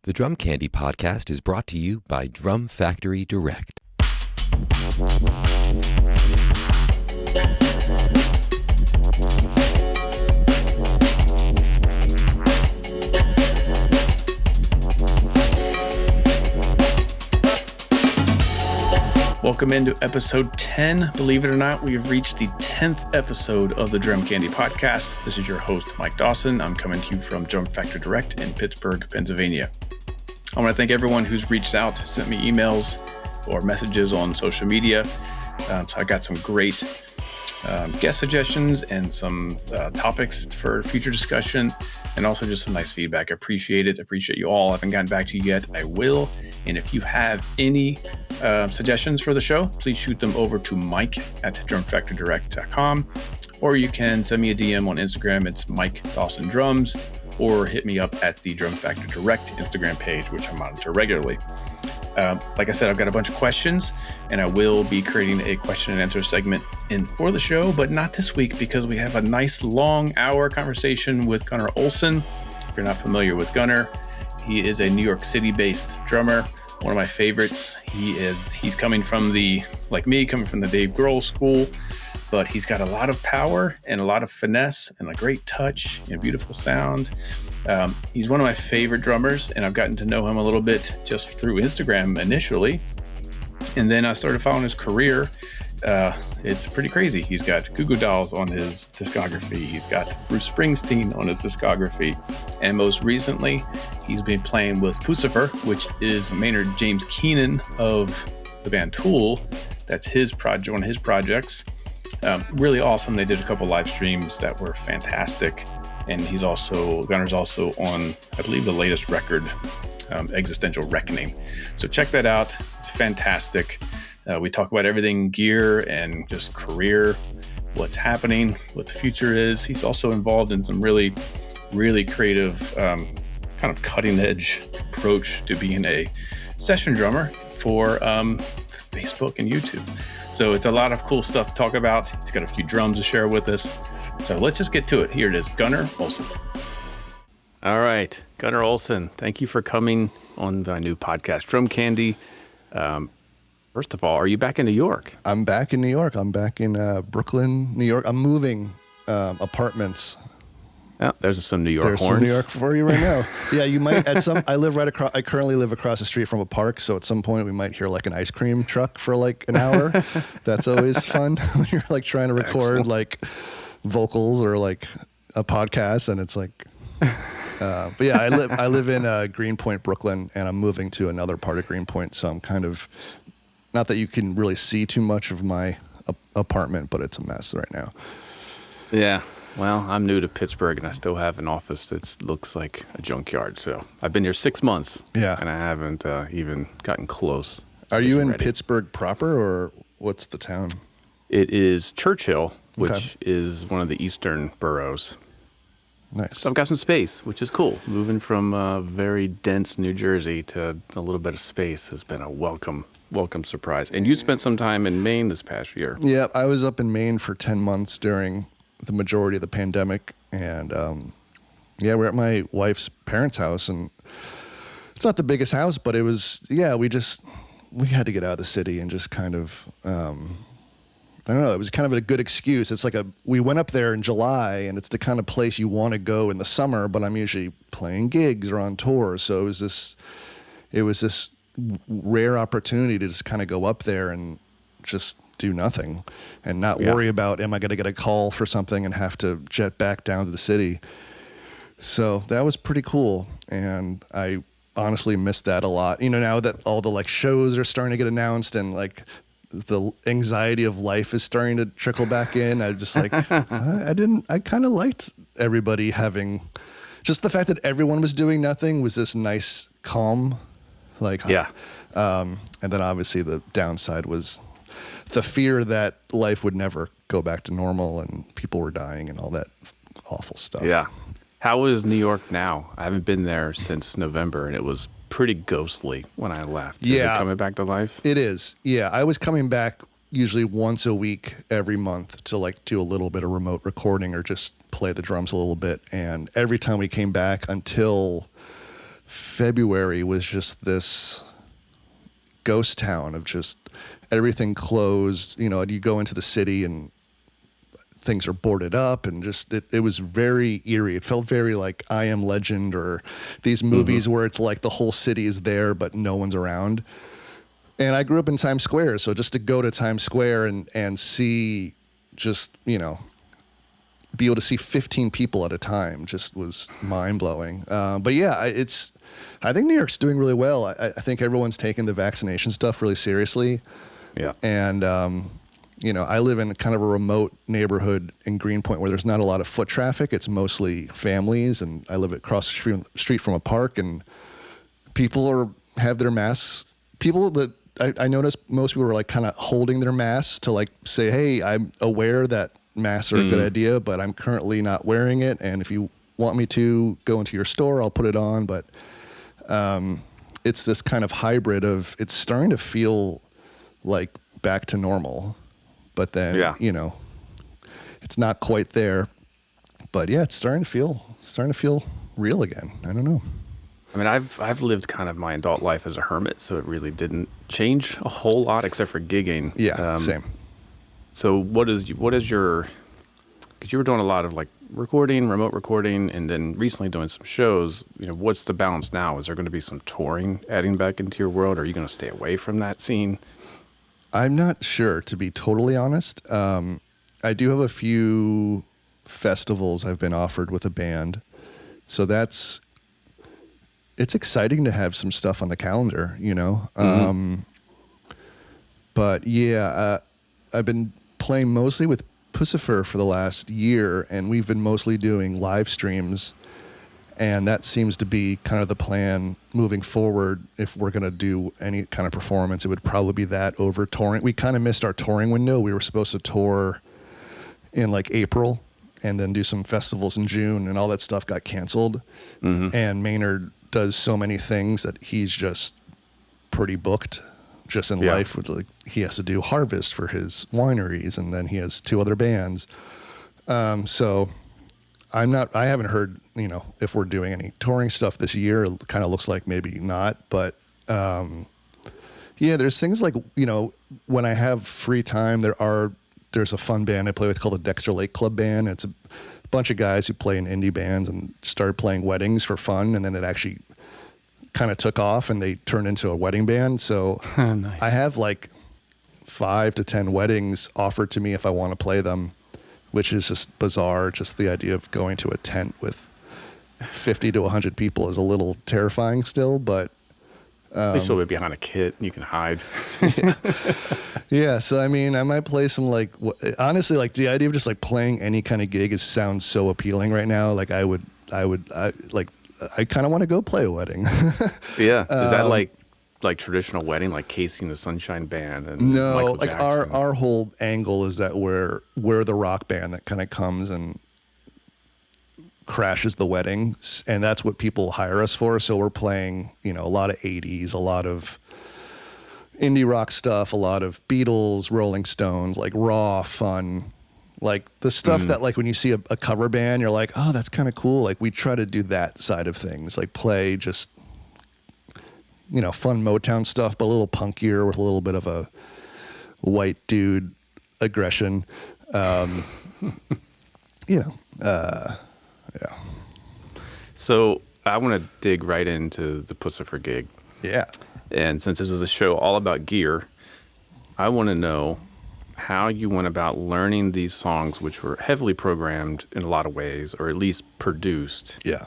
The Drum Candy podcast is brought to you by Drum Factory Direct. Welcome into episode 10. Believe it or not, we have reached the 10th episode of the Drum Candy podcast. This is your host, Mike Dawson. I'm coming to you from Drum Factory Direct in Pittsburgh, Pennsylvania. I want to thank everyone who's reached out, sent me emails or messages on social media. So I got some great guest suggestions and some topics for future discussion, and also just some nice feedback. I appreciate it. I appreciate you all. I haven't gotten back to you yet. I will. And if you have any suggestions for the show, please shoot them over to Mike at drumfactorydirect.com, or you can send me a DM on Instagram. It's Mike Dawson Drums, or hit me up at the Drum Factory Direct Instagram page, which I monitor regularly. Like I said, I've got a bunch of questions, and I will be creating a question and answer segment in for the show, but not this week because we have a nice long hour conversation with Gunnar Olsen. If you're not familiar with Gunnar, he is a New York City-based drummer, one of my favorites. He's coming from coming from the Dave Grohl school, but he's got a lot of power and a lot of finesse and a great touch and beautiful sound. He's one of my favorite drummers, and I've gotten to know him a little bit just through Instagram initially. And then I started following his career. It's pretty crazy. He's got Goo Goo Dolls on his discography. He's got Bruce Springsteen on his discography. And most recently, he's been playing with Pucifer, which is Maynard James Keenan of the band Tool. That's his project, one of his projects. Really awesome. They did a couple live streams that were fantastic. And Gunnar's also on, I believe, the latest record, Existential Reckoning. So check that out. It's fantastic. We talk about everything gear and just career, what's happening, what the future is. He's also involved in some really, really creative, kind of cutting edge approach to being a session drummer for Facebook and YouTube. So it's a lot of cool stuff to talk about. He's got a few drums to share with us. So let's just get to it. Here it is, Gunnar Olsen. All right, Gunnar Olsen, thank you for coming on my new podcast, Drum Candy. First of all, are you back in New York? I'm back in New York. I'm back in Brooklyn, New York. I'm moving apartments. Oh, there's some New York horns. There's some New York for you right now. Yeah, you might I currently live across the street from a park, so at some point we might hear like an ice cream truck for like an hour. That's always fun when you're like trying to record like vocals or like a podcast, and it's like but yeah, I live in Greenpoint, Brooklyn, and I'm moving to another part of Greenpoint, so I'm kind of, not that you can really see too much of my apartment, but it's a mess right now. Yeah, well, I'm new to Pittsburgh, and I still have an office that looks like a junkyard, so I've been here 6 months. Yeah, and I haven't even gotten close. Are you in Pittsburgh proper, or what's the town? It is Churchill, which is one of the eastern boroughs. Nice. So I've got some space, which is cool. Moving from very dense New Jersey to a little bit of space has been a welcome surprise. And you spent some time in Maine this past year. Yeah, I was up in Maine for 10 months during the majority of the pandemic. And we're at my wife's parents' house, and it's not the biggest house, but it was, we had to get out of the city and just kind of, I don't know, it was kind of a good excuse. It's like we went up there in July, and it's the kind of place you want to go in the summer, but I'm usually playing gigs or on tour. So it was this rare opportunity to just kind of go up there and just do nothing and not worry about, am I going to get a call for something and have to jet back down to the city? So that was pretty cool. And I honestly missed that a lot. You know, now that all the like shows are starting to get announced and like the anxiety of life is starting to trickle back in, I just like, I kind of liked everybody having, just the fact that everyone was doing nothing was this nice calm. And then obviously the downside was the fear that life would never go back to normal and people were dying and all that awful stuff. Yeah. How is New York now? I haven't been there since November, and it was pretty ghostly when I left. Is it coming back to life? It is. Yeah. I was coming back usually once a week every month to like do a little bit of remote recording or just play the drums a little bit. And every time we came back until February was just this ghost town of just everything closed. You know, you go into the city and things are boarded up, and just it was very eerie. It felt very like I Am Legend or these movies where it's like the whole city is there but no one's around. And I grew up in Times Square, so just to go to Times Square and see just, you know, be able to see 15 people at a time just was mind-blowing. But yeah, I think New York's doing really well. I think everyone's taking the vaccination stuff really seriously. Yeah. And, you know, I live in kind of a remote neighborhood in Greenpoint where there's not a lot of foot traffic. It's mostly families, and I live across the street from a park, and people have their masks. People that I noticed, most people were like kind of holding their masks to like say, hey, I'm aware that masks are a good idea, but I'm currently not wearing it. And if you want me to go into your store, I'll put it on. But it's this kind of hybrid of, it's starting to feel like back to normal. But then, you know, it's not quite there. But yeah, it's starting to feel real again. I don't know. I mean, I've lived kind of my adult life as a hermit, so it really didn't change a whole lot except for gigging. Yeah, same. So what is your, because you were doing a lot of like recording, remote recording, and then recently doing some shows, you know, what's the balance now? Is there going to be some touring adding back into your world? Or are you going to stay away from that scene? I'm not sure, to be totally honest. I do have a few festivals I've been offered with a band. So it's exciting to have some stuff on the calendar, you know? But yeah, I've been playing mostly with Pussifer for the last year, and we've been mostly doing live streams. And that seems to be kind of the plan moving forward. If we're going to do any kind of performance, it would probably be that over touring. We kind of missed our touring window. We were supposed to tour in like April and then do some festivals in June, and all that stuff got canceled. And Maynard does so many things that he's just pretty booked just in life. Like, he has to do Harvest for his wineries, and then he has 2 other bands. So I haven't heard, you know, if we're doing any touring stuff this year. It kind of looks like maybe not, but yeah, there's things like, you know, when I have free time, there's a fun band I play with called the Dexter Lake Club Band. It's a bunch of guys who play in indie bands and started playing weddings for fun, and then it actually kind of took off and they turned into a wedding band. So nice. I have like 5 to 10 weddings offered to me if I want to play them, which is just bizarre. Just the idea of going to a tent with 50 to 100 people is a little terrifying still, but they should be behind a kit and you can hide. Yeah, so I mean, I might play some like, honestly, like the idea of just like playing any kind of gig sounds so appealing right now. Like I kind of want to go play a wedding. Yeah, is that like traditional wedding, like Casey and the Sunshine Band? And no, Michael like Jackson? our whole angle is that we're the rock band that kind of comes and crashes the wedding, and that's what people hire us for. So we're playing, you know, a lot of 80s, a lot of indie rock stuff, a lot of Beatles, Rolling Stones, like raw fun, like the stuff that like when you see a cover band, you're like, oh, that's kind of cool. Like we try to do that side of things, like play just, you know, fun Motown stuff, but a little punkier with a little bit of a white dude aggression. You know, yeah. So I want to dig right into the Pussifer gig. Yeah. And since this is a show all about gear, I want to know how you went about learning these songs, which were heavily programmed in a lot of ways, or at least produced. Yeah.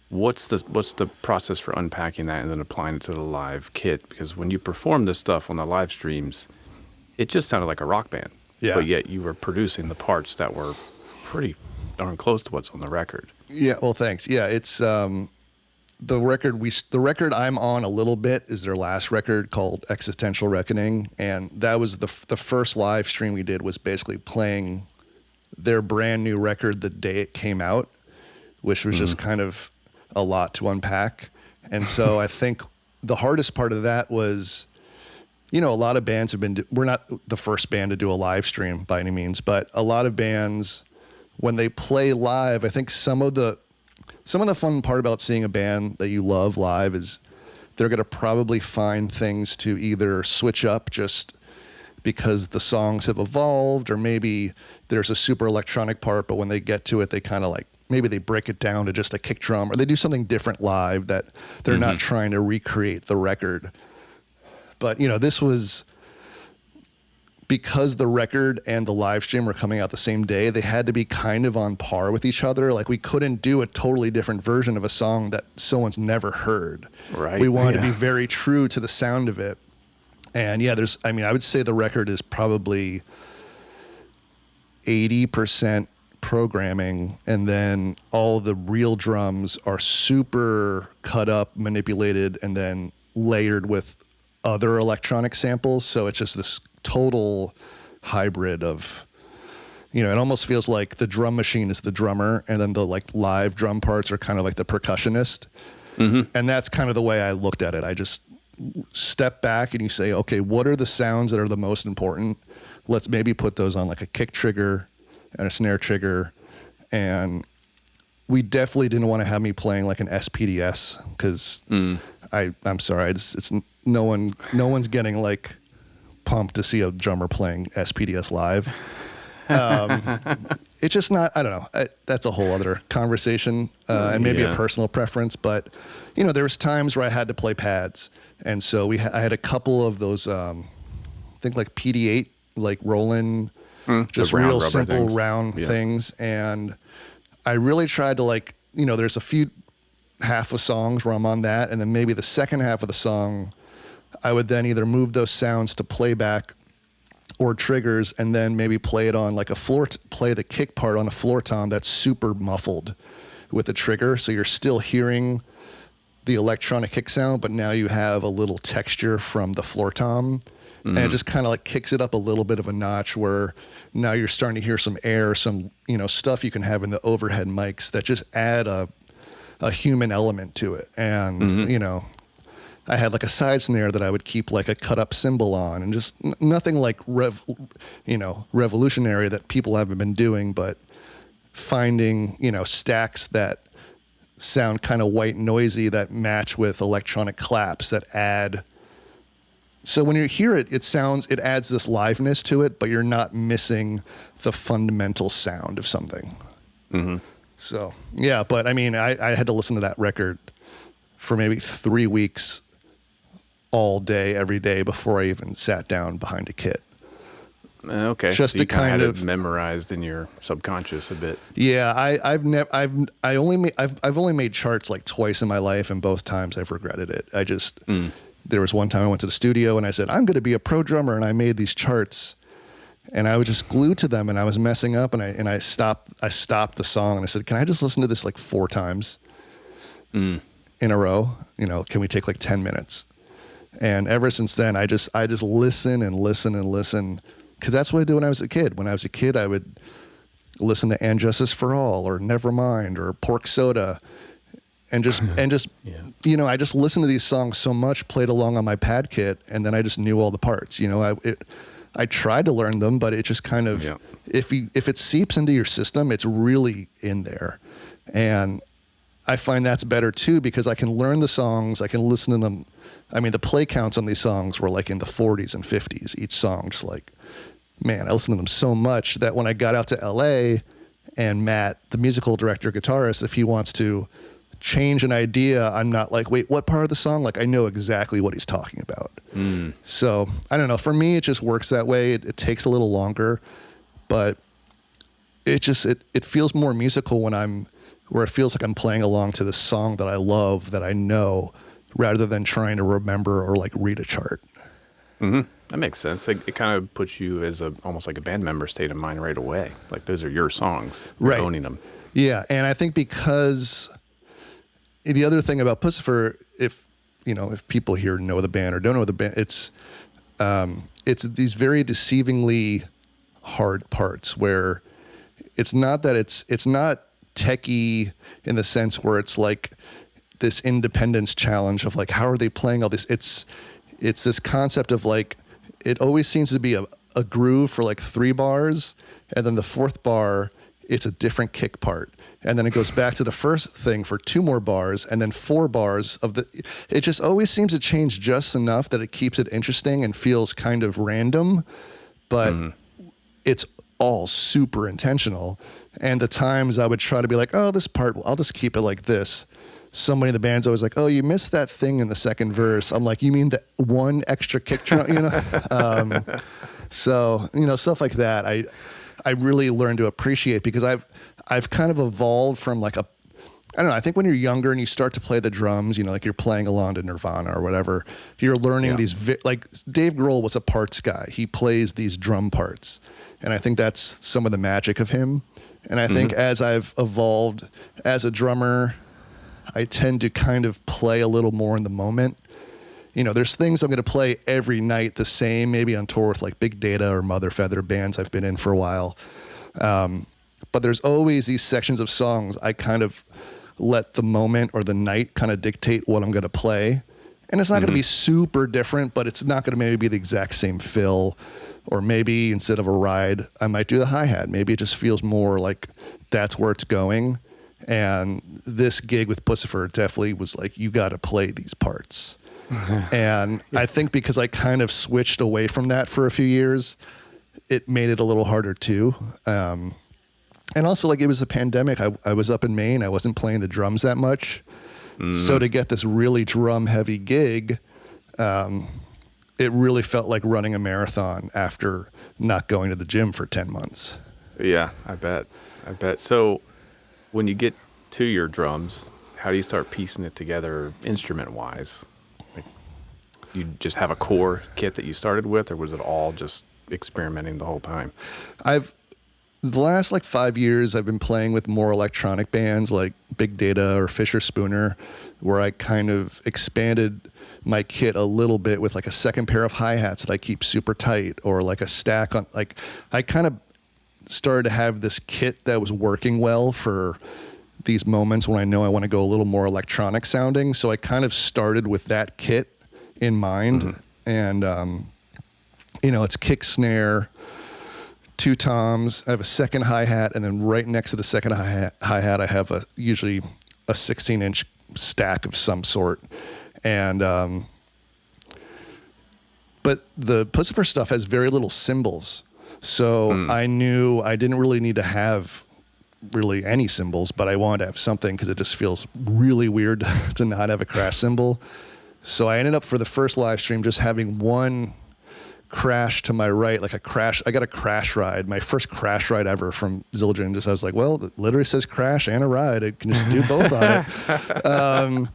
What's the process for unpacking that and then applying it to the live kit? Because when you perform this stuff on the live streams, it just sounded like a rock band. Yeah. But yet you were producing the parts that were pretty darn close to what's on the record. Yeah. Well, thanks. Yeah. It's, the record I'm on a little bit is their last record called Existential Reckoning. And that was the first live stream we did was basically playing their brand new record the day it came out, which was just kind of a lot to unpack. And so I think the hardest part of that was, you know, a lot of bands we're not the first band to do a live stream by any means, but a lot of bands, when they play live, I think some of the some of the fun part about seeing a band that you love live is they're going to probably find things to either switch up just because the songs have evolved, or maybe there's a super electronic part, but when they get to it, they kind of like, maybe they break it down to just a kick drum, or they do something different live that they're not trying to recreate the record. But, you know, this was, because the record and the live stream were coming out the same day, they had to be kind of on par with each other. Like, we couldn't do a totally different version of a song that someone's never heard. Right. We wanted to be very true to the sound of it. And yeah, I would say the record is probably 80% programming, and then all the real drums are super cut up, manipulated, and then layered with other electronic samples. So it's just this total hybrid of, you know, it almost feels like the drum machine is the drummer, and then the like live drum parts are kind of like the percussionist. And that's kind of the way I looked at it. I just step back and you say, okay, what are the sounds that are the most important? Let's maybe put those on like a kick trigger and a snare trigger. And we definitely didn't want to have me playing like an SPDS, because I'm sorry, it's no one's getting like pumped to see a drummer playing SPDS live. It's just not, I don't know. That's a whole other conversation, and maybe a personal preference. But, you know, there was times where I had to play pads. And so I had a couple of those, I think like PD8, like Roland, just real simple round things. And I really tried to, like, you know, there's a few half of songs where I'm on that. And then maybe the second half of the song, I would then either move those sounds to playback or triggers, and then maybe play it on like play the kick part on a floor tom that's super muffled with the trigger. So you're still hearing the electronic kick sound, but now you have a little texture from the floor tom. And it just kind of like kicks it up a little bit of a notch, where now you're starting to hear some air, some, you know, stuff you can have in the overhead mics that just add a human element to it. And, you know, I had like a side snare that I would keep like a cut up cymbal on, and just nothing like revolutionary that people haven't been doing, but finding, you know, stacks that sound kind of white noisy that match with electronic claps that add. So when you hear it, it adds this liveness to it, but you're not missing the fundamental sound of something. So yeah, but I mean, I had to listen to that record for maybe 3 weeks, all day, every day, before I even sat down behind a kit. Okay, just so to you kind kind of of had it memorized in your subconscious a bit. Yeah, I've only made charts like twice in my life, and both times I've regretted it. I just there was one time I went to the studio and I said, I'm going to be a pro drummer, and I made these charts, and I was just glued to them, and I was messing up, and I stopped the song, and I said, can I just listen to this like 4 times in a row? You know, can we take like 10 minutes? And ever since then, I just listen and listen and listen, because that's what I did when I was a kid. When I was a kid, I would listen to And Justice for All or Nevermind or Pork Soda, and just you know, I just listened to these songs so much, played along on my pad kit, and then I just knew all the parts. You know, I tried to learn them, but it just kind of if it seeps into your system, it's really in there. And I find that's better too, because I can learn the songs, I can listen to them. I mean, the play counts on these songs were like in the 40s and 50s, each song. Just like, man, I listened to them so much that when I got out to LA, and Matt, the musical director, guitarist, if he wants to change an idea, I'm not like, wait, what part of the song? Like, I know exactly what he's talking about. So I don't know. For me, it just works that way. It takes a little longer, but it feels more musical where it feels like I'm playing along to this song that I love, that I know, rather than trying to remember or like read a chart. That makes sense. It kind of puts you as almost like a band member state of mind right away. Like, those are your songs, right? Owning them. Yeah, and I think because the other thing about Pussifer, if people here know the band or don't know the band, it's these very deceivingly hard parts where it's not techie in the sense where it's like this independence challenge of like, how are they playing all this? It's this concept of like, it always seems to be a groove for like 3 bars, and then the 4th bar it's a different kick part. And then it goes back to the first thing for 2 more bars, and then 4 bars of it just always seems to change just enough that it keeps it interesting and feels kind of random, but it's all super intentional. And the times I would try to be like, oh, this part, I'll just keep it like this. Somebody in the band's always like, oh, you missed that thing in the second verse. I'm like, you mean the one extra kick drum, So, stuff like that, I really learned to appreciate, because I've kind of evolved from like I don't know, I think when you're younger and you start to play the drums, like you're playing along to Nirvana or whatever, you're learning these, like Dave Grohl was a parts guy. He plays these drum parts. And I think that's some of the magic of him. And I think as I've evolved as a drummer, I tend to kind of play a little more in the moment. There's things I'm going to play every night the same, maybe on tour with like Big Data or Mother Feather bands I've been in for a while. But there's always these sections of songs I kind of let the moment or the night kind of dictate what I'm going to play. And it's not going to be super different, but it's not going to maybe be the exact same fill. Or maybe instead of a ride, I might do the hi-hat. Maybe it just feels more like that's where it's going. And this gig with Pussifer definitely was like, you got to play these parts. And I think because I kind of switched away from that for a few years, it made it a little harder too. And also, like, it was the pandemic. I was up in Maine. I wasn't playing the drums that much. So to get this really drum-heavy gig, it really felt like running a marathon after not going to the gym for 10 months. Yeah, I bet. So when you get to your drums, how do you start piecing it together instrument-wise? Like, you just have a core kit that you started with, or was it all just experimenting the whole time? The last 5 years, I've been playing with more electronic bands like Big Data or Fisher Spooner, where I kind of expanded my kit a little bit with like a second pair of hi-hats that I keep super tight, or like a stack on, like, I kind of started to have this kit that was working well for these moments when I know I want to go a little more electronic sounding. So I kind of started with that kit in mind. And, it's kick, snare, 2 toms. I have a second hi-hat, and then right next to the second hi-hat, I have usually a 16-inch stack of some sort. And but the Pussifer stuff has very little cymbals, so I knew I didn't really need to have really any cymbals, but I wanted to have something because it just feels really weird to not have a crash cymbal. So I ended up, for the first live stream, just having one crash to my right, like a crash. I got a crash ride, my first crash ride ever from Zildjian. I was like, well, it literally says crash and a ride. I can just do both on it.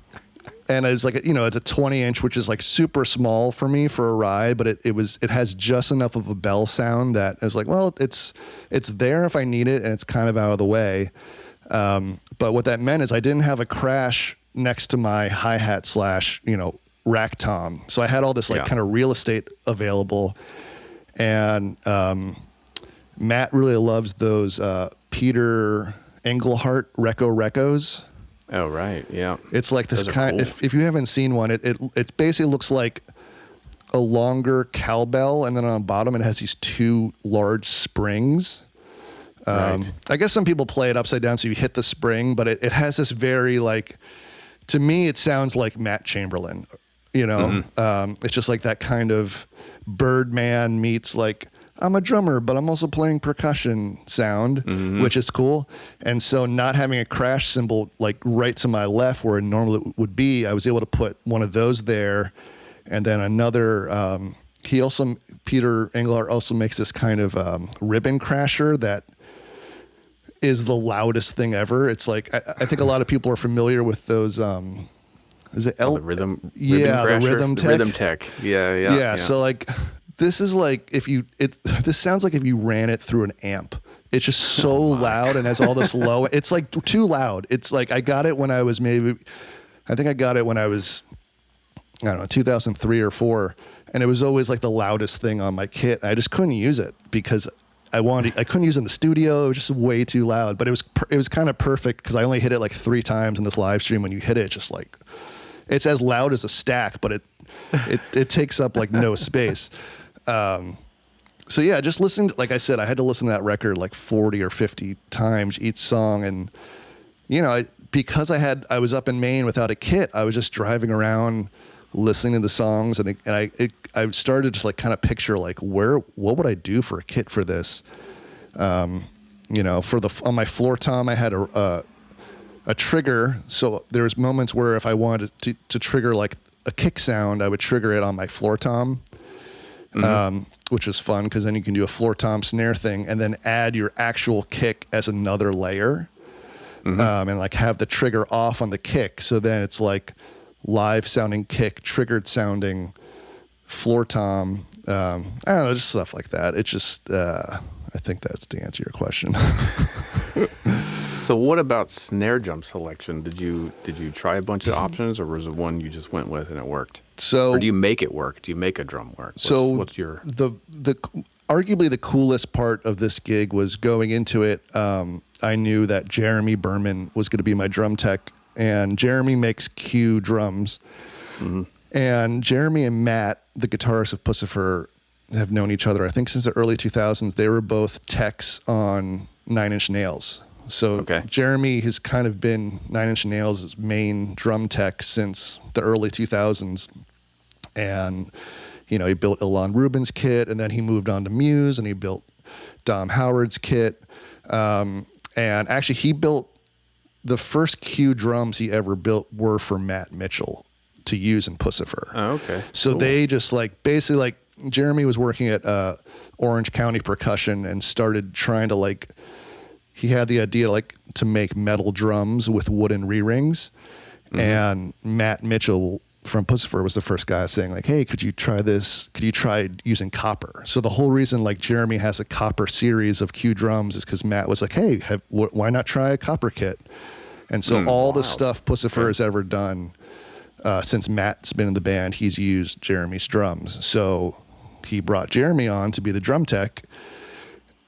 And it's like, it's a 20-inch, which is like super small for me for a ride, but it has just enough of a bell sound that I was like, well, it's there if I need it, and it's kind of out of the way. But what that meant is I didn't have a crash next to my hi-hat / rack tom. So I had all this kind of real estate available. And Matt really loves those Peter Engelhardt Recos. Oh, right. Yeah. It's like this kind, cool. if you haven't seen one, it basically looks like a longer cowbell, and then on the bottom it has these 2 large springs. Right. I guess some people play it upside down so you hit the spring, but it has this very, like, to me it sounds like Matt Chamberlain. It's just like that kind of Birdman meets, like, I'm a drummer, but I'm also playing percussion sound, which is cool. And so not having a crash cymbal like right to my left where it normally would be, I was able to put one of those there. And then another, Peter Engelhardt also makes this kind of ribbon crasher that is the loudest thing ever. It's like, I think a lot of people are familiar with those, is it the rhythm? Yeah, the Rhythm Tech. Rhythm Tech. Yeah. So like, this is like this sounds like if you ran it through an amp. It's just so loud and has all this low. It's like too loud. It's like I got it when I was 2003 or 4, and it was always like the loudest thing on my kit. I just couldn't use it because I couldn't use it in the studio. It was just way too loud. But it was kind of perfect because I only hit it like 3 times in this live stream. When you hit it, it's just like, it's as loud as a stack, but it takes up like no space. So yeah, just listened. Like I said, I had to listen to that record like 40 or 50 times each song, and because I was up in Maine without a kit, I was just driving around listening to the songs, and I started to just like kind of picture like what would I do for a kit for this. On my floor tom, I had a trigger. So there's moments where if I wanted to trigger like a kick sound, I would trigger it on my floor tom. Which is fun because then you can do a floor tom snare thing and then add your actual kick as another layer, and like have the trigger off on the kick. So then it's like live sounding kick, triggered sounding floor tom. I don't know, just stuff like that. It's just, I think that's to answer your question. So what about snare drum selection? Did you try a bunch of options, or was it one you just went with and it worked? So, or do you make it work? Do you make a drum work? What's your the arguably the coolest part of this gig was going into it. I knew that Jeremy Berman was going to be my drum tech, and Jeremy makes Q drums. And Jeremy and Matt, the guitarist of Pussifer, have known each other, I think, since the early 2000s. They were both techs on Nine Inch Nails. So Jeremy has kind of been Nine Inch Nails' main drum tech since the early 2000s. And, he built Ilan Rubin's kit, and then he moved on to Muse, and he built Dom Howard's kit. And actually, he built the first Q drums he ever built were for Matt Mitchell to use in Pussifer. Oh, okay. So they just basically Jeremy was working at Orange County Percussion and started trying to he had the idea to make metal drums with wooden re-rings. And Matt Mitchell from Pussifer was the first guy saying hey, could you try this? Could you try using copper? So the whole reason Jeremy has a copper series of Q drums is because Matt was hey, why not try a copper kit? And so all the stuff Pussifer has ever done since Matt's been in the band, he's used Jeremy's drums. So he brought Jeremy on to be the drum tech,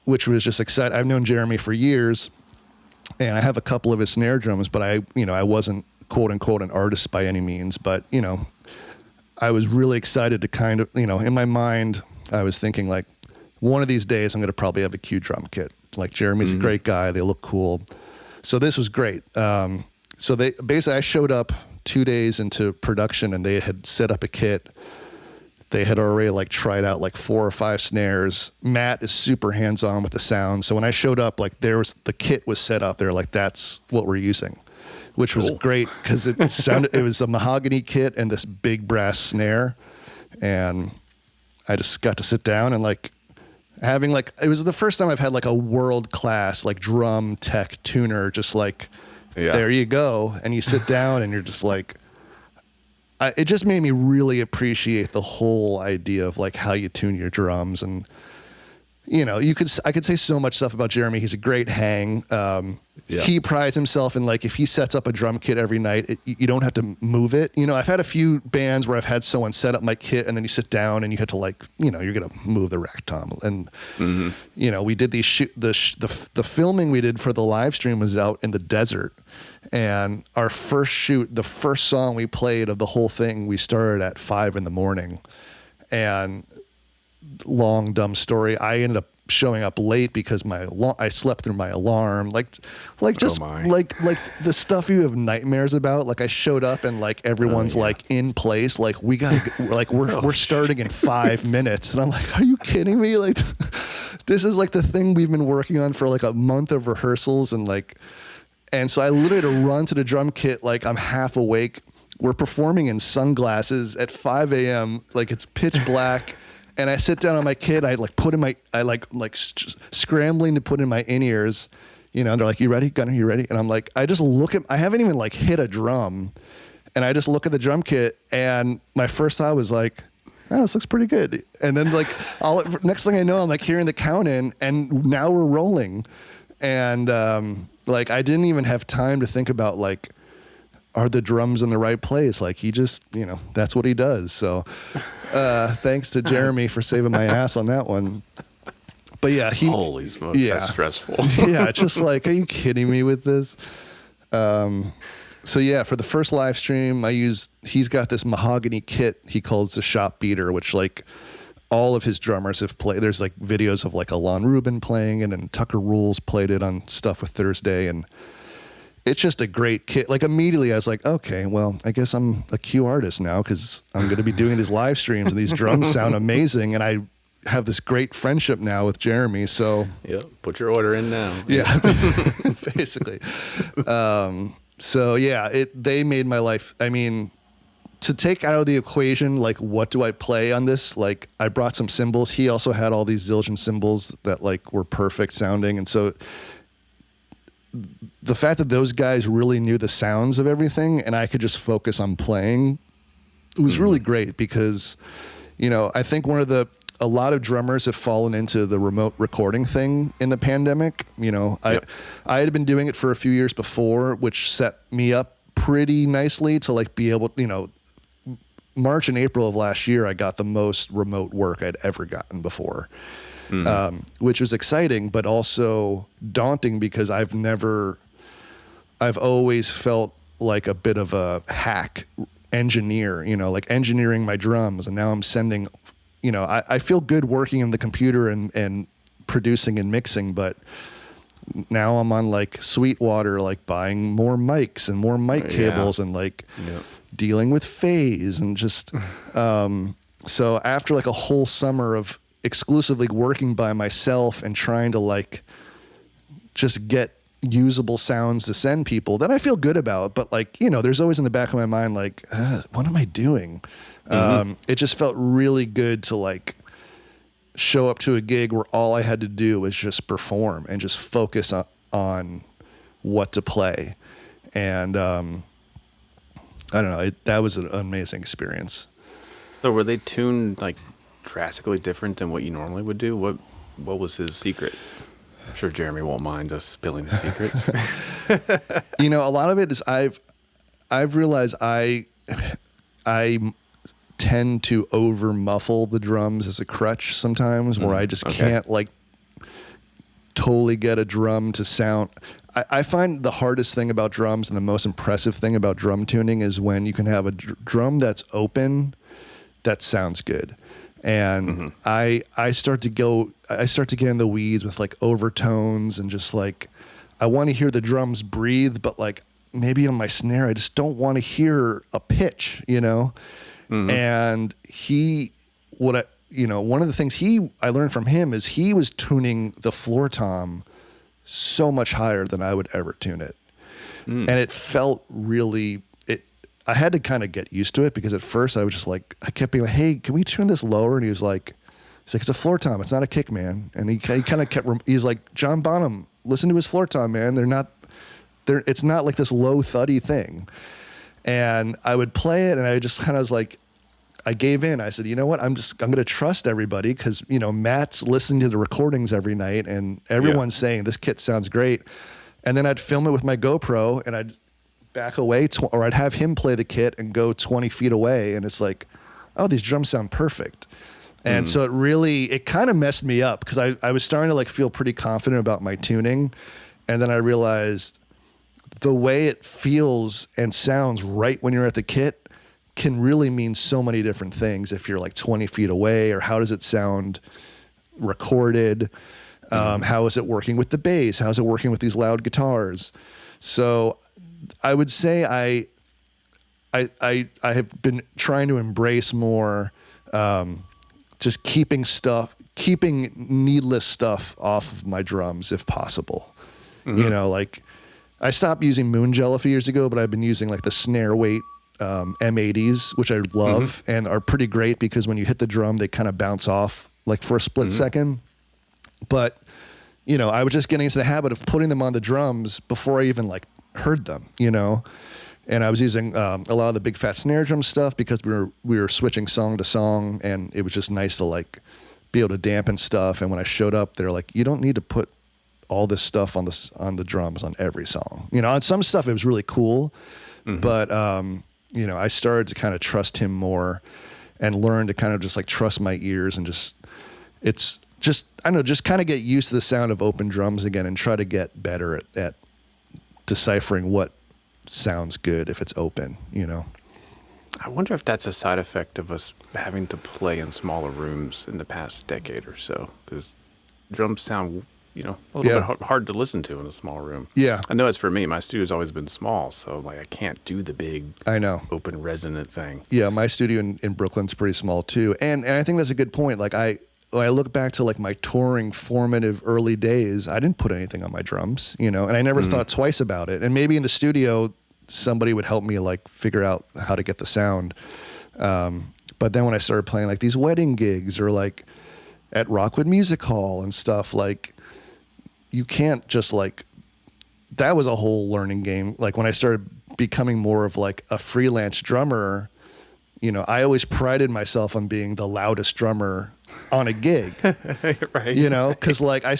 which was just exciting. I've known Jeremy for years, and I have a couple of his snare drums, but I wasn't quote unquote an artist by any means, but I was really excited to kind of, in my mind, I was thinking one of these days I'm going to probably have a Q drum kit. Jeremy's a great guy. They look cool. So this was great. So I showed up 2 days into production, and they had set up a kit. They had already tried out 4 or 5 snares. Matt is super hands-on with the sound. So when I showed up, the kit was set up. They're that's what we're using, which was great because it was a mahogany kit and this big brass snare. And I just got to sit down and having it was the first time I've had a world-class drum tech tuner, just there you go. And you sit down and you're just it just made me really appreciate the whole idea of how you tune your drums. And I could say so much stuff about Jeremy. He's a great hang. He prides himself in if he sets up a drum kit every night, you don't have to move it. I've had a few bands where I've had someone set up my kit and then you sit down and you have to you're gonna move the rack tom. And we did the filming we did for the live stream was out in the desert. And our first shoot, the first song we played of the whole thing, we started at 5 a.m. And long dumb story, I ended up showing up late because I slept through my alarm, the stuff you have nightmares about. I showed up and everyone's in place, we gotta we're starting in 5 minutes, and I'm are you kidding me? This is the thing we've been working on for a month of rehearsals, and so I literally had to run to the drum kit I'm half awake. We're performing in sunglasses at 5 a.m. It's pitch black. And I sit down on my kit. I put in my, scrambling to put in my in-ears, and they're you ready, Gunnar? You ready? And I'm I just look at, I haven't even hit a drum, and I just look at the drum kit, and my first thought was oh, this looks pretty good. And then next thing I know, I'm hearing the count in, and now we're rolling, and I didn't even have time to think about are the drums in the right place? He just, that's what he does. So thanks to Jeremy for saving my ass on that one. But yeah, holy smokes, that's stressful. Yeah, just are you kidding me with this? So yeah, for the first live stream, he's got this mahogany kit he calls the shop beater, which all of his drummers have played. There's like videos of like Alon Rubin playing it, and Tucker Rules played it on stuff with Thursday, and it's just a great kit. Like immediately I was like, okay, well, I guess I'm a Q artist now because I'm going to be doing these live streams and these drums sound amazing. And I have this great friendship now with Jeremy. So Yep. Put your order in now. yeah, basically. So yeah, they made my life. I mean, to take out of the equation, like, what do I play on this? Like, I brought some cymbals. He also had all these Zildjian cymbals that like were perfect sounding. And so the fact that those guys really knew the sounds of everything and I could just focus on playing, it was really great because, you know, I think a lot of drummers have fallen into the remote recording thing in the pandemic. You know, I had been doing it for a few years before, which set me up pretty nicely to like be able, you know, March and April of last year, I got the most remote work I'd ever gotten before, which was exciting, but also daunting because I've always felt like a bit of a hack engineer, you know, like engineering my drums. And now I'm sending, you know, I feel good working in the computer and producing and mixing, but now I'm on like Sweetwater, like buying more mics and more mic cables and like dealing with phase and just, so after like a whole summer of exclusively working by myself and trying to like just get usable sounds to send people that I feel good about, but like, you know, there's always in the back of my mind, like, what am I doing? It just felt really good to like show up to a gig where all I had to do was just perform and just focus on what to play. And, I don't know, that was an amazing experience. So were they tuned like drastically different than what you normally would do? What was his secret? I'm sure Jeremy won't mind us spilling his secrets. You know, a lot of it is I've realized I tend to over muffle the drums as a crutch sometimes, where I just can't like totally get a drum to sound. I find the hardest thing about drums and the most impressive thing about drum tuning is when you can have a drum that's open that sounds good. And I start to get in the weeds with like overtones and just like, I want to hear the drums breathe, but like maybe on my snare, I just don't want to hear a pitch, you know? And one of the things I learned from him is he was tuning the floor tom so much higher than I would ever tune it. And it felt really, I had to kind of get used to it because at first I was just like, I kept being like, hey, can we tune this lower? And he's like, it's a floor tom. It's not a kick, man. And he kind of kept, he's like, John Bonham, listen to his floor tom, man. It's not like this low thuddy thing. And I would play it and I just kind of was like, I gave in. I said, you know what? I'm going to trust everybody because, you know, Matt's listening to the recordings every night and everyone's saying this kit sounds great. And then I'd film it with my GoPro and I'd back away or I'd have him play the kit and go 20 feet away. And it's like, oh, these drums sound perfect. And so it kind of messed me up because I was starting to like feel pretty confident about my tuning. And then I realized the way it feels and sounds right when you're at the kit can really mean so many different things if you're like 20 feet away, or how does it sound recorded? How is it working with the bass? How's it working with these loud guitars? So I would say I have been trying to embrace more just keeping needless stuff off of my drums if possible. You know, like I stopped using Moon Gel a few years ago, but I've been using like the snare weight M80s, which I love and are pretty great because when you hit the drum, they kind of bounce off like for a split second. But, you know, I was just getting into the habit of putting them on the drums before I even like heard them, you know, and I was using a lot of the big fat snare drum stuff because we were switching song to song, and it was just nice to like be able to dampen stuff. And when I showed up, they're like, you don't need to put all this stuff on the drums on every song. You know, on some stuff it was really cool, but you know, I started to kind of trust him more and learn to kind of just like trust my ears and just I don't know, just kind of get used to the sound of open drums again and try to get better at deciphering what sounds good if it's open, you know? I wonder if that's a side effect of us having to play in smaller rooms in the past decade or so, because drums sound, a little bit hard to listen to in a small room. Yeah. I know it's for me. My studio's always been small, so like I can't do the big, I know, open resonant thing. Yeah, my studio in Brooklyn's pretty small too, and I think that's a good point. Like when I look back to like my touring formative early days, I didn't put anything on my drums, and I never thought twice about it. And maybe in the studio, somebody would help me like figure out how to get the sound. But then when I started playing like these wedding gigs or like at Rockwood Music Hall and stuff, like you can't just like, that was a whole learning game. Like when I started becoming more of like a freelance drummer, I always prided myself on being the loudest drummer on a gig, right? Cause like we were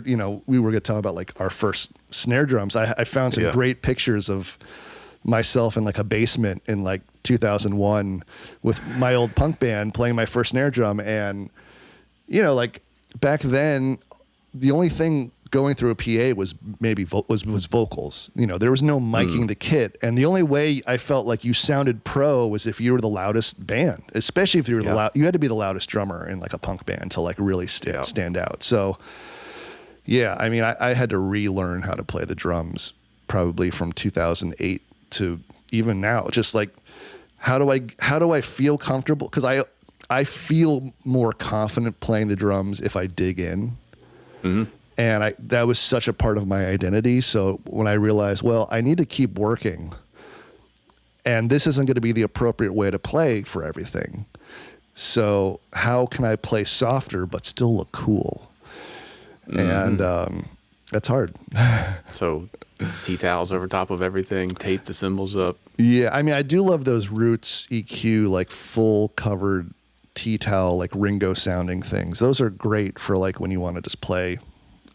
going to talk about like our first snare drums. I found some great pictures of myself in like a basement in like 2001 with my old punk band playing my first snare drum. And, like back then the only thing going through a PA was maybe was vocals. There was no miking the kit, and the only way I felt like you sounded pro was if you were the loudest band, especially if you were you had to be the loudest drummer in like a punk band to like really stand out. So yeah, I mean, I had to relearn how to play the drums probably from 2008 to even now. Just like how do I feel comfortable? Because I feel more confident playing the drums if I dig in. Mm-hmm. And that was such a part of my identity. So when I realized, well, I need to keep working, and this isn't going to be the appropriate way to play for everything. So how can I play softer but still look cool? Mm-hmm. And that's hard. So tea towels over top of everything, tape the cymbals up. Yeah, I mean, I do love those Roots EQ, like full covered tea towel, like Ringo sounding things. Those are great for like when you want to just play.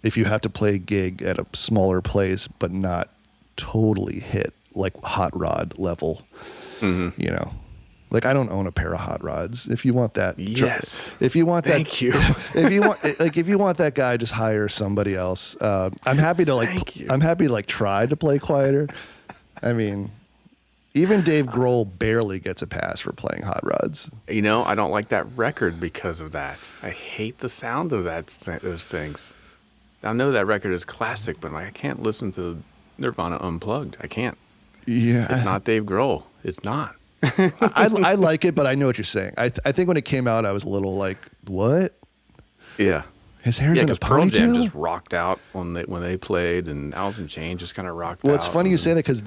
If you have to play a gig at a smaller place, but not totally hit like hot rod level, like I don't own a pair of hot rods. If you want that, if you want that, thank you. if you want that guy, just hire somebody else. I'm happy to try to play quieter. I mean, even Dave Grohl barely gets a pass for playing hot rods. I don't like that record because of that. I hate the sound of those things. I know that record is classic, but I can't listen to Nirvana unplugged. I can't. Yeah, it's not Dave Grohl. It's not. I like it, but I know what you're saying. I think when it came out, I was a little like, what? Yeah. His hair's in a ponytail? Pearl Jam just rocked out when they played, and Alice in Chains just kind of rocked out. Well, it's funny you say that because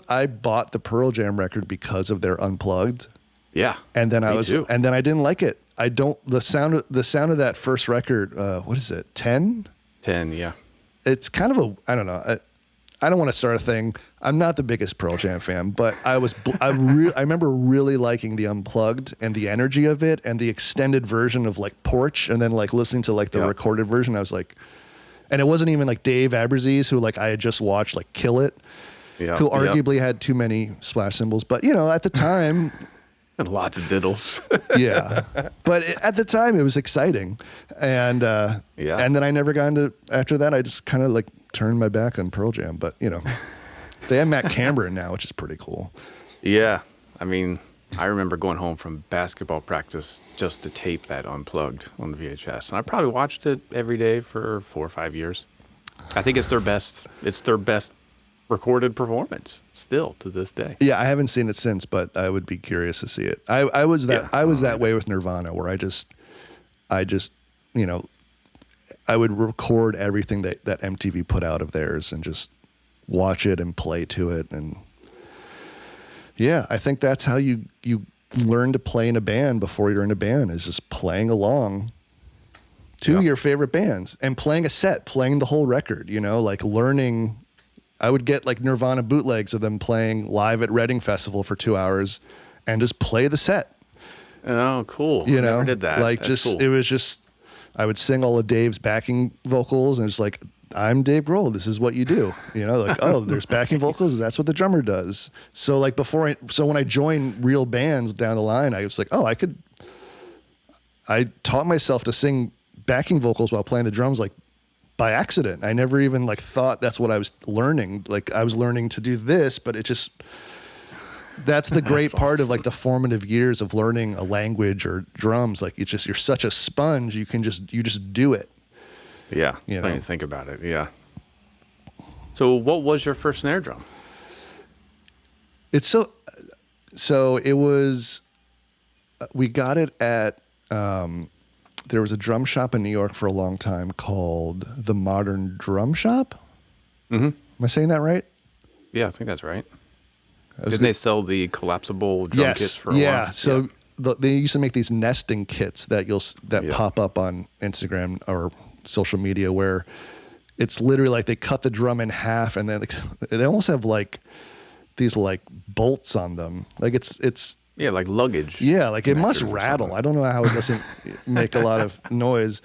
I bought the Pearl Jam record because of their unplugged. Yeah. And then and then I didn't like it. The sound of that first record, what is it? 10? 10, yeah. It's kind of I don't know. I don't want to start a thing. I'm not the biggest Pearl Jam fan, but I remember really liking the unplugged and the energy of it and the extended version of like Porch, and then like listening to like the recorded version. I was like, and it wasn't even like Dave Aberzies, who like I had just watched like kill it, who arguably had too many splash cymbals, but at the time. And lots of diddles. Yeah. But at the time it was exciting. And and then I never got into, after that I just kind of like turned my back on Pearl Jam, but they have Matt Cameron now, which is pretty cool. Yeah. I mean, I remember going home from basketball practice just to tape that unplugged on the VHS. And I probably watched it every day for 4 or 5 years. I think it's their best recorded performance still to this day. Yeah, I haven't seen it since, but I would be curious to see it. I was that way with Nirvana, where I would record everything that MTV put out of theirs and just watch it and play to it. And yeah, I think that's how you learn to play in a band before you're in a band, is just playing along to your favorite bands and playing a set, playing the whole record, like learning. I would get like Nirvana bootlegs of them playing live at Reading Festival for 2 hours and just play the set. Oh, cool. Never did that. Like That's cool. It was just, I would sing all of Dave's backing vocals and it's like, I'm Dave Grohl. This is what you do. Like, oh, there's backing vocals. That's what the drummer does. So like when I joined real bands down the line, I was like, oh, I taught myself to sing backing vocals while playing the drums, like, by accident. I never even like thought that's what I was learning. Like I was learning to do this, but it just that's the great part of like the formative years of learning a language or drums. Like it's just, you're such a sponge. You just do it. Yeah. You I know? didn't think about it. Yeah. So what was your first snare drum? It's so it was, we got it at, there was a drum shop in New York for a long time called the Modern Drum Shop. Mm-hmm. Am I saying that right? Yeah, I think that's right. Didn't they sell the collapsible drum kits for a while? Yeah. So they used to make these nesting kits that pop up on Instagram or social media, where it's literally like they cut the drum in half, and then they almost have like these like bolts on them. Like it's yeah, like luggage. Yeah, like it must rattle. I don't know how it doesn't make a lot of noise,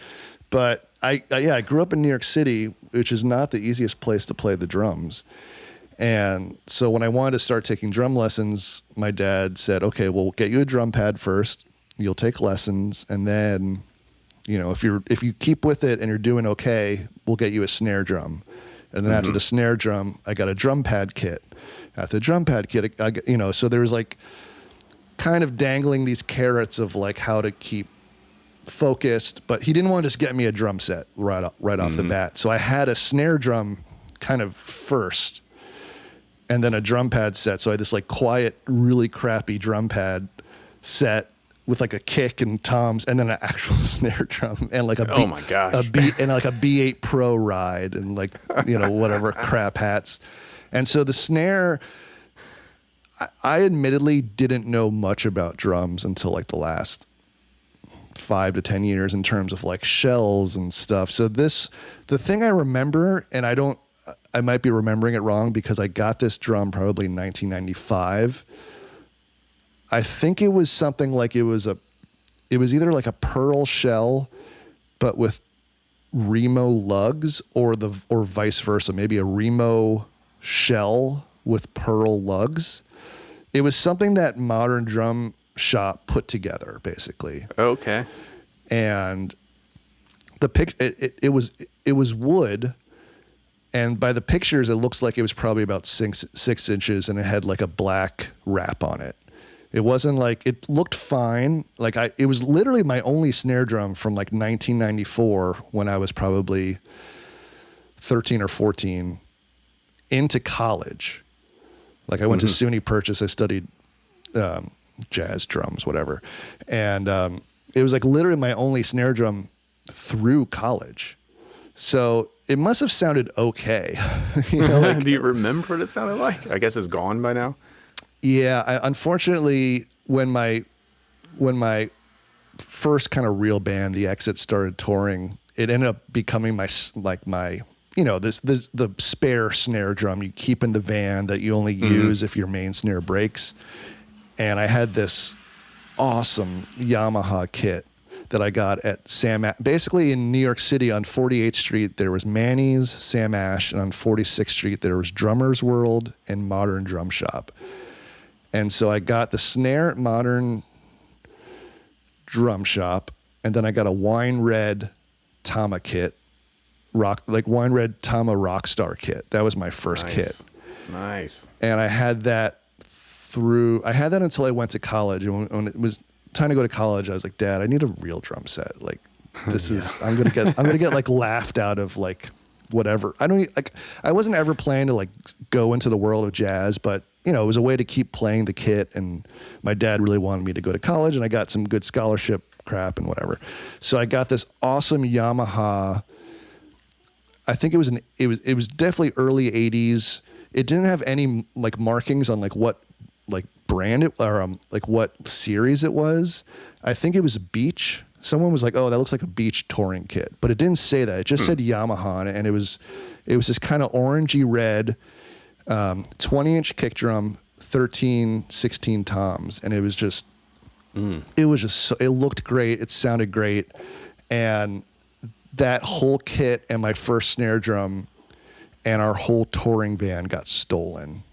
but I grew up in New York City, which is not the easiest place to play the drums. And so when I wanted to start taking drum lessons, my dad said, okay, well, we'll get you a drum pad first. You'll take lessons. And then, you know, if you keep with it and you're doing okay, we'll get you a snare drum. And then after the snare drum, I got a drum pad kit. After the drum pad kit, so there was like kind of dangling these carrots of like how to keep focused, but he didn't want to just get me a drum set right off the bat. So I had a snare drum kind of first, and then a drum pad set. So I had this like quiet, really crappy drum pad set with like a kick and toms, and then an actual snare drum and like a B8 Pro ride and like, you know, whatever crap hats. And so the snare, I admittedly didn't know much about drums until like the last 5 to 10 years in terms of like shells and stuff. So the thing I remember, and I might be remembering it wrong because I got this drum probably in 1995. I think it was something like it was either like a pearl shell, but with Remo lugs, or vice versa, maybe a Remo shell with pearl lugs. It was something that Modern Drum Shop put together, basically. Okay. And it was wood. And by the pictures, it looks like it was probably about 6 inches, and it had like a black wrap on it. It wasn't like, it looked fine. Like it was literally my only snare drum from like 1994 when I was probably 13 or 14 into college. Like I went to SUNY Purchase. I studied jazz drums, whatever. And it was like literally my only snare drum through college. So it must have sounded okay. You know, like, do you remember what it sounded like? I guess it's gone by now. Yeah, unfortunately, when my first kind of real band, the Exit, started touring, it ended up becoming my you know, the spare snare drum you keep in the van that you only use if your main snare breaks. And I had this awesome Yamaha kit that I got at basically in New York City on 48th Street, there was Manny's, Sam Ash, and on 46th Street, there was Drummer's World and Modern Drum Shop. And so I got the snare at Modern Drum Shop, and then I got a wine red Tama kit, wine red Tama Rockstar kit. That was my first kit. Nice. And I had that until I went to college. And when it was time to go to college, I was like, Dad, I need a real drum set. Like this is, I'm going to get like laughed out of like whatever. I wasn't ever planning to like go into the world of jazz, but you know, it was a way to keep playing the kit. And my dad really wanted me to go to college, and I got some good scholarship crap and whatever. So I got this awesome Yamaha. I think it was definitely early 80s. It didn't have any like markings on like what like brand it or like what series it was. I think it was Beach. Someone was like, "Oh, that looks like a Beach touring kit," but it didn't say that. It just said Yamaha on it, and it was this kind of orangey red 20-inch kick drum, 13, 16 toms, and it was just it looked great. It sounded great, and that whole kit and my first snare drum and our whole touring van got stolen.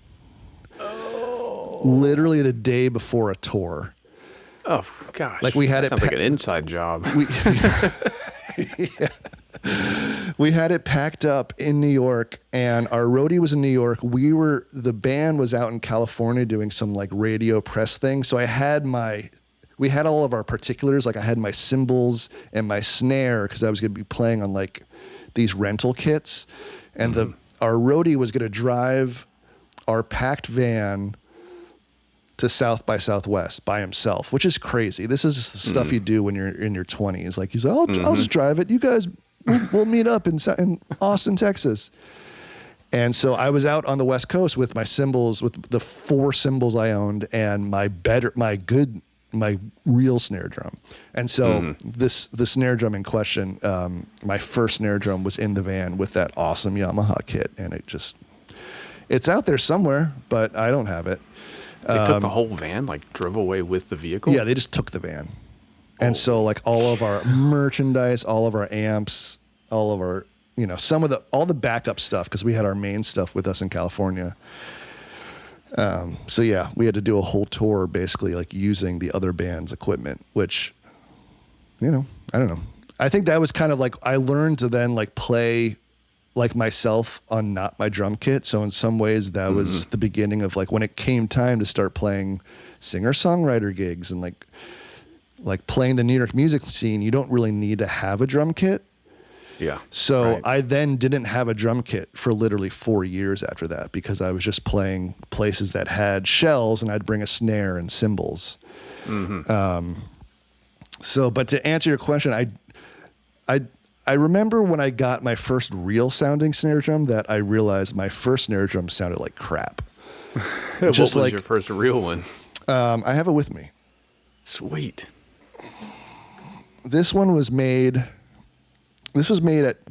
Oh. Literally the day before a tour. Oh gosh! Like we had Sounds like an inside job. We had it packed up in New York, and our roadie was in New York. The band was out in California doing some like radio press thing. So we had all of our particulars. Like I had my cymbals and my snare because I was going to be playing on like these rental kits, and our roadie was going to drive our packed van to South by Southwest by himself, which is crazy. This is the stuff you do when you're in your 20s. Like he's like, I'll just drive it. You guys, we'll meet up in Austin, Texas. And so I was out on the West Coast with my cymbals, with the 4 cymbals I owned, and my real snare drum. And so the snare drum in question, my first snare drum was in the van with that awesome Yamaha kit, and it's out there somewhere, but I don't have it. They took the whole van, like drove away with the vehicle? Yeah, they just took the van. And so like all of our merchandise, all of our amps, all of our, all the backup stuff, because we had our main stuff with us in California. So yeah, we had to do a whole tour basically like using the other band's equipment, which, I don't know. I think that was kind of like, I learned to then like play like myself on not my drum kit. So in some ways that was the beginning of like when it came time to start playing singer-songwriter gigs and like playing the New York music scene, you don't really need to have a drum kit. Yeah. So I then didn't have a drum kit for literally 4 years after that because I was just playing places that had shells and I'd bring a snare and cymbals. But to answer your question, I remember when I got my first real sounding snare drum that I realized my first snare drum sounded like crap. What was your first real one? I have it with me. Sweet. This one was made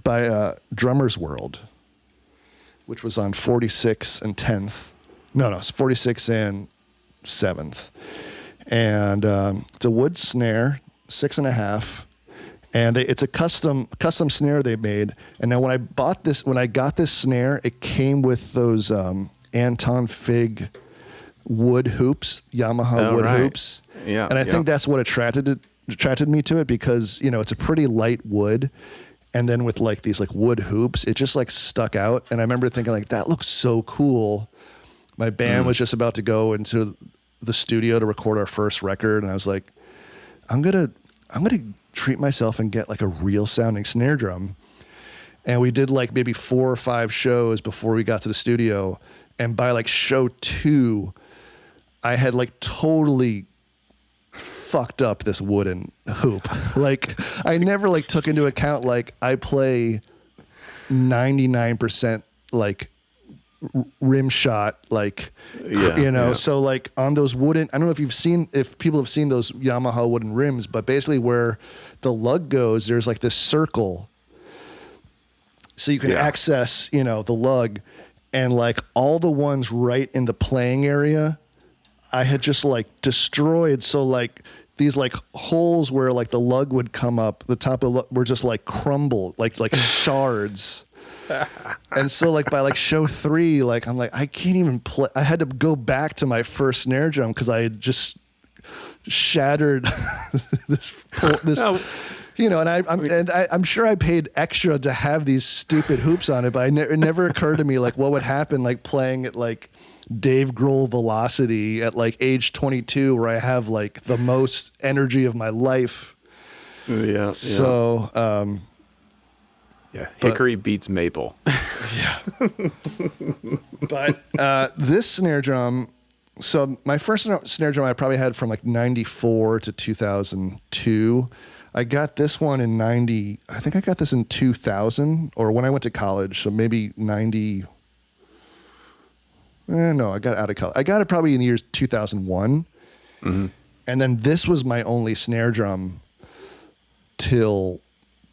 by Drummer's World, which was on 46 and 10th. No, it's 46 and 7th. And it's a wood snare, 6.5. And it's a custom snare they made. And now when I got this snare, it came with those Anton Fig wood hoops, Yamaha wood hoops. Yeah. And I think that's what attracted me to it because, it's a pretty light wood. And then with like these like wood hoops, it just like stuck out. And I remember thinking like, that looks so cool. My band was just about to go into the studio to record our first record. And I was like, I'm going to treat myself and get like a real sounding snare drum. And we did like maybe 4 or 5 shows before we got to the studio. And by like show 2, I had like totally fucked up this wooden hoop. Like I never like took into account, like I play 99% like rim shot, like, so like on those wooden, I don't know if people have seen those Yamaha wooden rims, but basically where the lug goes, there's like this circle. So you can access, the lug, and like all the ones right in the playing area, I had just like destroyed. So like these like holes where like the lug would come up, the top of were just like crumbled, like shards. And so like by like show 3, like I'm like, I can't even play. I had to go back to my first snare drum because I had just shattered and I'm sure I paid extra to have these stupid hoops on it, but it never occurred to me like what would happen like playing at like Dave Grohl velocity at like age 22 where I have like the most energy of my life. Yeah. So, hickory beats maple. Yeah. But this snare drum, so my first snare drum I probably had from like 94 to 2002. I got this one in I think I got this in 2000 or when I went to college. So maybe 90. No, I got out of college. I got it probably in the years 2001. And then this was my only snare drum till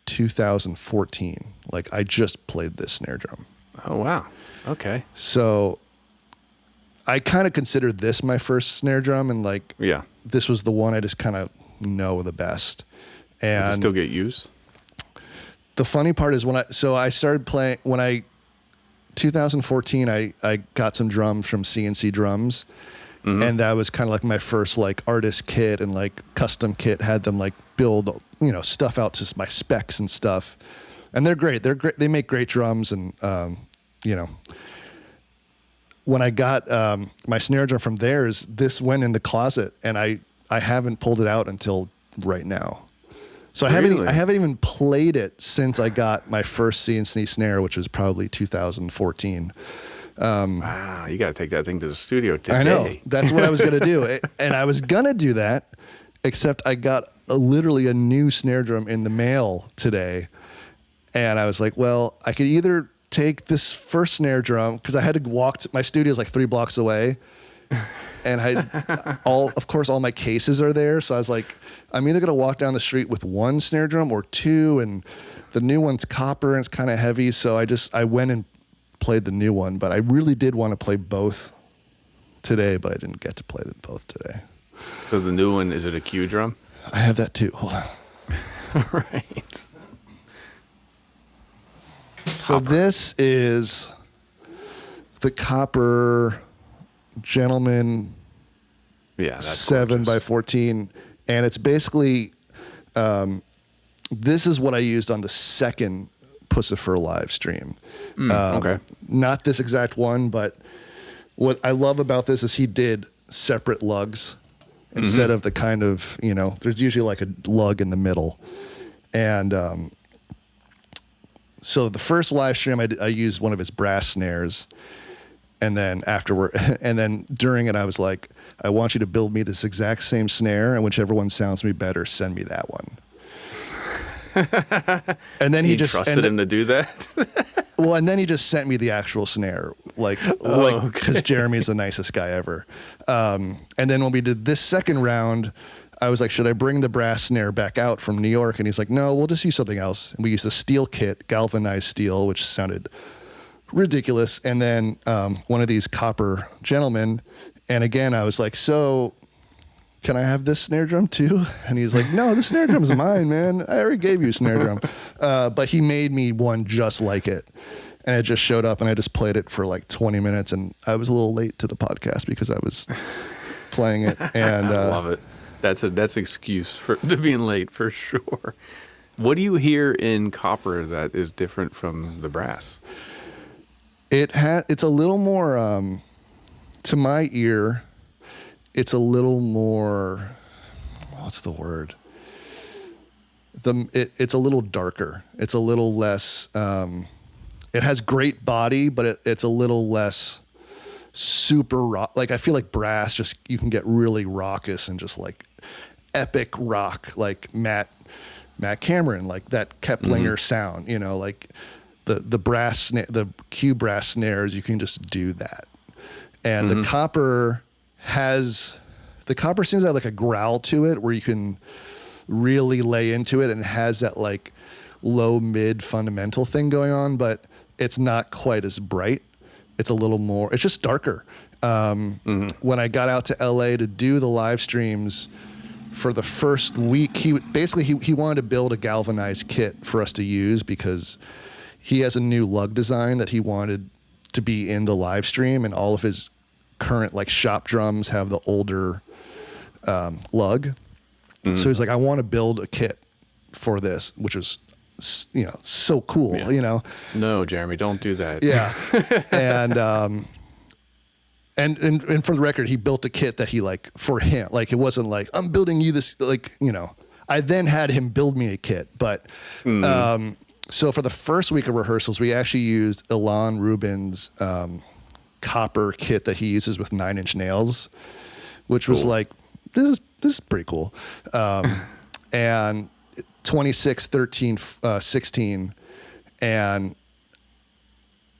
2014. Like I just played this snare drum. Oh, wow. Okay. So I kind of consider this my first snare drum, and like, this was the one I just kind of know the best. And does it still get used? The funny part is I started playing 2014, I got some drums from CNC Drums, and that was kind of like my first like artist kit and like custom kit, had them like build, stuff out to my specs and stuff. And they're great. They're great. They make great drums. And, you know, when I got my snare drum from theirs, this went in the closet, and I haven't pulled it out until right now. So I haven't even played it since I got my first CNC snare, which was probably 2014. Wow, you got to take that thing to the studio today. I know. That's what I was going to do. And I was going to do that, except I got literally a new snare drum in the mail today. And I was like, well, I could either take this first snare drum, because I had to walk my studio's like 3 blocks away. And of course, all my cases are there. So I was like, I'm either going to walk down the street with one snare drum or 2. And the new one's copper and it's kind of heavy. So I went and played the new one, but I really did want to play both today, but I didn't get to play both today. So the new one, is it a Q drum? I have that too. Hold on. All right. So this is the Copper Gentleman 7x14, and it's basically this is what I used on the second Pussifer live stream. Okay. Not this exact one, but what I love about this is he did separate lugs instead of the kind of, you know, there's usually like a lug in the middle. And so the first live stream I used one of his brass snares. And then during it, I was like, I want you to build me this exact same snare, and whichever one sounds me better, send me that one. And then he just trusted him to do that. Well, and then he just sent me the actual snare, because Jeremy's the nicest guy ever. And then when we did this second round, I was like, should I bring the brass snare back out from New York? And he's like, no, we'll just use something else. And we used a steel kit, galvanized steel, which sounded ridiculous. And then one of these Copper Gentlemen. And again, I was like, so can I have this snare drum too? And he's like, no, the snare drum's mine, man. I already gave you a snare drum. But he made me one just like it. And it just showed up, and I just played it for like 20 minutes. And I was a little late to the podcast because I was playing it. And I love it. That's an excuse to being late for sure. What do you hear in copper that is different from the brass? It's a little more, to my ear, it's a little more, what's the word? It's a little darker. It's a little less, it has great body, but it's a little less super rock. Like, I feel like brass you can get really raucous and just like epic rock, like Matt Cameron, like that Keplinger sound, you know, like the brass, the Q brass snares, you can just do that. And the copper seems to have like a growl to it where you can really lay into it, and has that like low mid fundamental thing going on, but it's not quite as bright. It's a little more, it's just darker. When I got out to LA to do the live streams for the first week, he wanted to build a galvanized kit for us to use because he has a new lug design that he wanted to be in the live stream, and all of his current like shop drums have the older lug. So he's like, I want to build a kit for this, which was, you know, so cool, you know? No, Jeremy, don't do that. Yeah. And for the record, he built a kit that he like for him, like it wasn't like I'm building you this, like, you know, I then had him build me a kit, but, so for the first week of rehearsals, we actually used Ilan Rubin's copper kit that he uses with 9-inch nails, which was like, this is pretty cool. And 26, 13, 16, and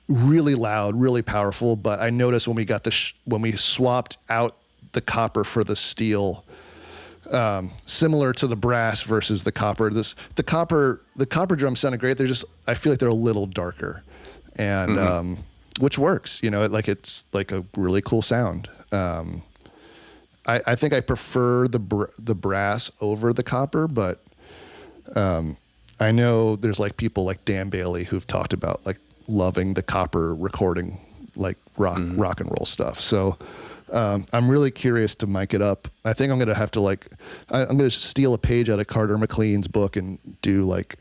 really loud, really powerful. But I noticed when we got when we swapped out the copper for the steel, similar to the brass versus the copper, the copper drums sounded great. I feel like they're a little darker, and which works, you know, it's like a really cool sound. I think I prefer the brass over the copper, but I know there's like people like Dan Bailey who've talked about like loving the copper recording, like rock and roll stuff. So I'm really curious to mic it up. I think I'm gonna have to I'm gonna steal a page out of Carter McLean's book and do like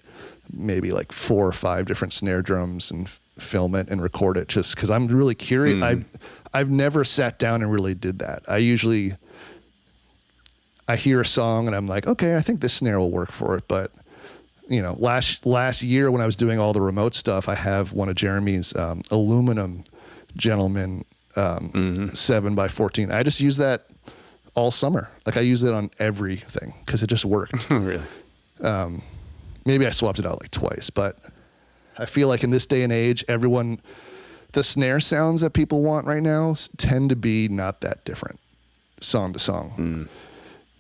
maybe like 4 or 5 different snare drums and film it and record it, just because I'm really curious. I've never sat down and really did that. I hear a song and I'm like, okay, I think this snare will work for it. But you know, last year when I was doing all the remote stuff, I have one of Jeremy's aluminum Gentleman 7x14. I just use that all summer. Like I use it on everything because it just worked. Really? Maybe I swapped it out like twice, but I feel like in this day and age, the snare sounds that people want right now tend to be not that different song to song.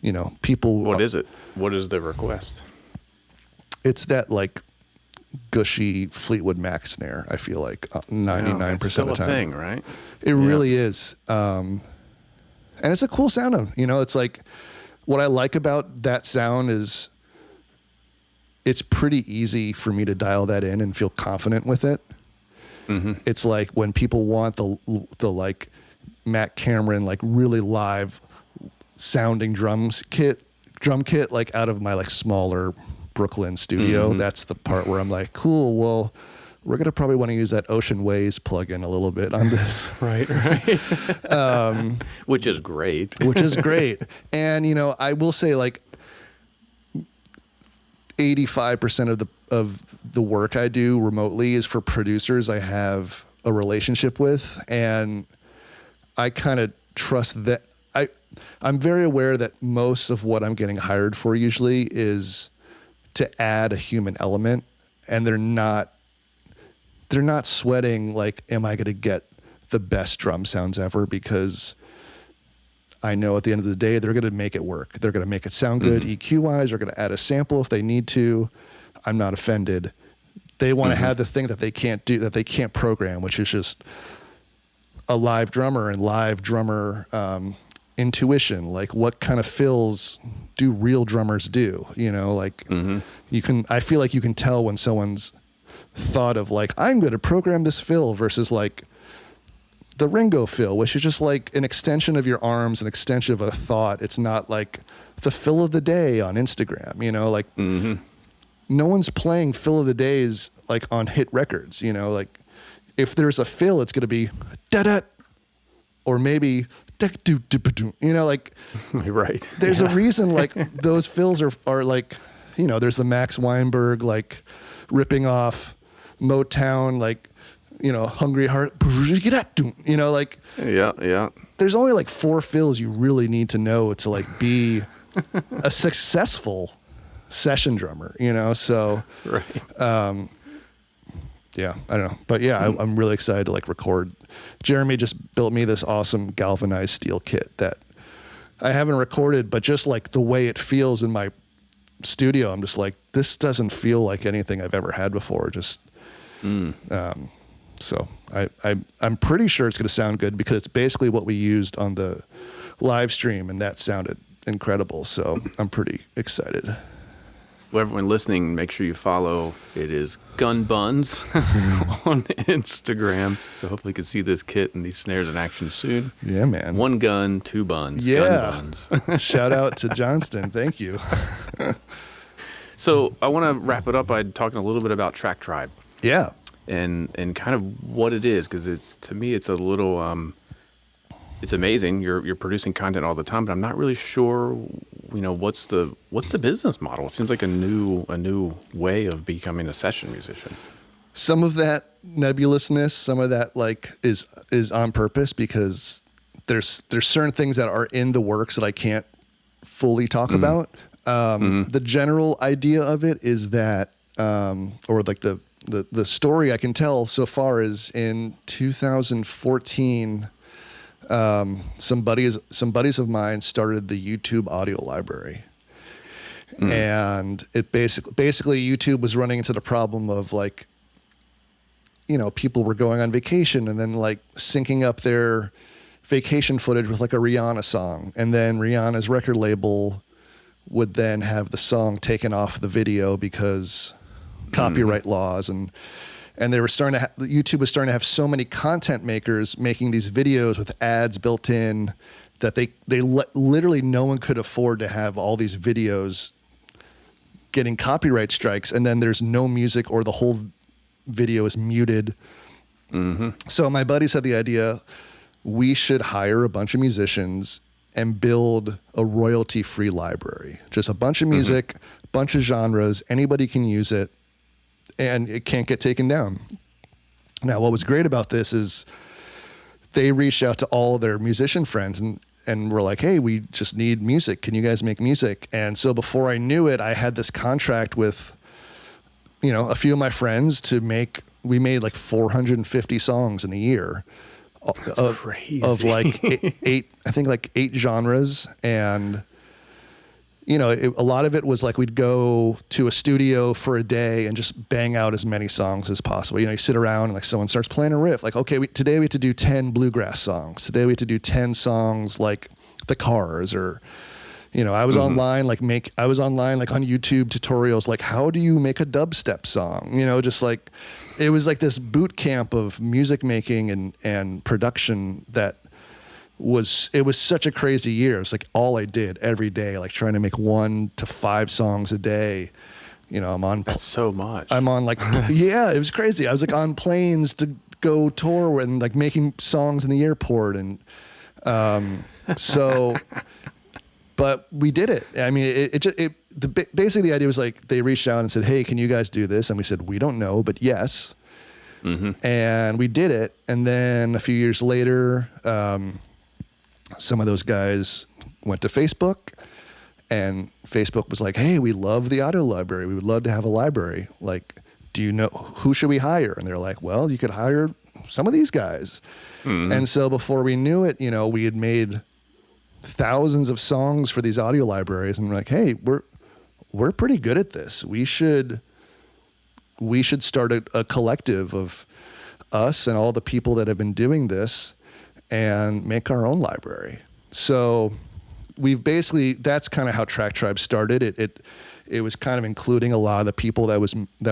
You know, people. What is it? What is the request? It's that like gushy Fleetwood Mac snare. I feel like 99% of the time. Still a thing, right? It really is. And it's a cool sound. You know, it's like what I like about that sound is it's pretty easy for me to dial that in and feel confident with it. It's like when people want the like Matt Cameron, like really live sounding drum kit, like out of my like smaller Brooklyn studio. That's the part where I'm like, cool, well, we're going to probably want to use that Ocean Ways plugin a little bit on this. Right. Which is great. And, you know, I will say like 85% of the work I do remotely is for producers I have a relationship with. And I kind of trust that. I'm very aware that most of what I'm getting hired for usually is to add a human element, and they're not sweating like, am I going to get the best drum sounds ever? Because I know at the end of the day, they're going to make it work. They're going to make it sound good EQ wise. They're going to add a sample if they need to. I'm not offended. They want to have the thing that they can't do, that they can't program, which is just a live drummer and live drummer intuition. Like what kind of fills do real drummers do? You know, like I feel like you can tell when someone's thought of like, I'm going to program this fill versus like the Ringo fill, which is just like an extension of your arms, an extension of a thought. It's not like the fill of the day on Instagram, you know, like no one's playing fill of the days like on hit records, you know, like if there's a fill, it's going to be da-da, or maybe you know, like right. There's a reason like those fills are like, you know, there's the Max Weinberg, like ripping off Motown, like, you know, Hungry Heart, you know, like, yeah. There's only like 4 fills you really need to know to like be a successful session drummer, you know? So, right. Yeah, I don't know. But yeah, I'm really excited to like record. Jeremy just built me this awesome galvanized steel kit that I haven't recorded, but just like the way it feels in my studio, I'm just like, this doesn't feel like anything I've ever had before. Just, so I'm pretty sure it's going to sound good because it's basically what we used on the live stream, and that sounded incredible. So I'm pretty excited. Well, everyone listening, make sure you follow. It is Gun Buns on Instagram. So hopefully you can see this kit and these snares in action soon. Yeah, man. 1 gun, 2 buns. Yeah. Gun Buns. Shout out to Johnston. Thank you. So I want to wrap it up by talking a little bit about Track Tribe. Yeah. And kind of what it is, because to me it's a little it's amazing. You're producing content all the time, but I'm not really sure, you know, what's the business model? It seems like a new way of becoming a session musician. Some of that nebulousness, some of that like is on purpose because there's certain things that are in the works that I can't fully talk about. The general idea of it is that, or like the story I can tell so far is in 2014. Some buddies of mine started the YouTube audio library, and it basically YouTube was running into the problem of like, you know, people were going on vacation and then like syncing up their vacation footage with like a Rihanna song, and then Rihanna's record label would then have the song taken off the video because copyright laws, and they were starting to YouTube was starting to have so many content makers making these videos with ads built in that they literally no one could afford to have all these videos getting copyright strikes, and then there's no music or the whole video is muted. Mm-hmm. So my buddies had the idea, we should hire a bunch of musicians and build a royalty-free library. Just a bunch of music, bunch of genres, anybody can use it, and it can't get taken down. Now, what was great about this is they reached out to all their musician friends and were like, hey, we just need music. Can you guys make music? And so before I knew it, I had this contract with, a few of my friends we made like 450 songs in a year. That's crazy. Of like eight genres. And, a lot of it was like we'd go to a studio for a day and just bang out as many songs as possible. You sit around and like someone starts playing a riff. Like, okay, today we have to do 10 bluegrass songs. Today we have to do 10 songs like The Cars, or, I was online like on YouTube tutorials, like how do you make a dubstep song? Just like, it was like this boot camp of music making and production that it was such a crazy year. It was like all I did every day, like trying to make 1 to 5 songs a day. That's so much. I'm on like, yeah, it was crazy. I was like on planes to go tour and like making songs in the airport. And, but we did it. I mean, basically the idea was like, they reached out and said, hey, can you guys do this? And we said, we don't know, but yes. Mm-hmm. And we did it. And then a few years later, some of those guys went to Facebook, and Facebook was like, hey, we love the audio library. We would love to have a library. Like, do you know, who should we hire? And they're like, well, you could hire some of these guys. Mm-hmm. And so before we knew it, we had made thousands of songs for these audio libraries, and we're like, hey, we're pretty good at this. We should start a collective of us and all the people that have been doing this and make our own library. So we've basically, that's kind of how Track Tribe started. It was kind of including a lot of the people that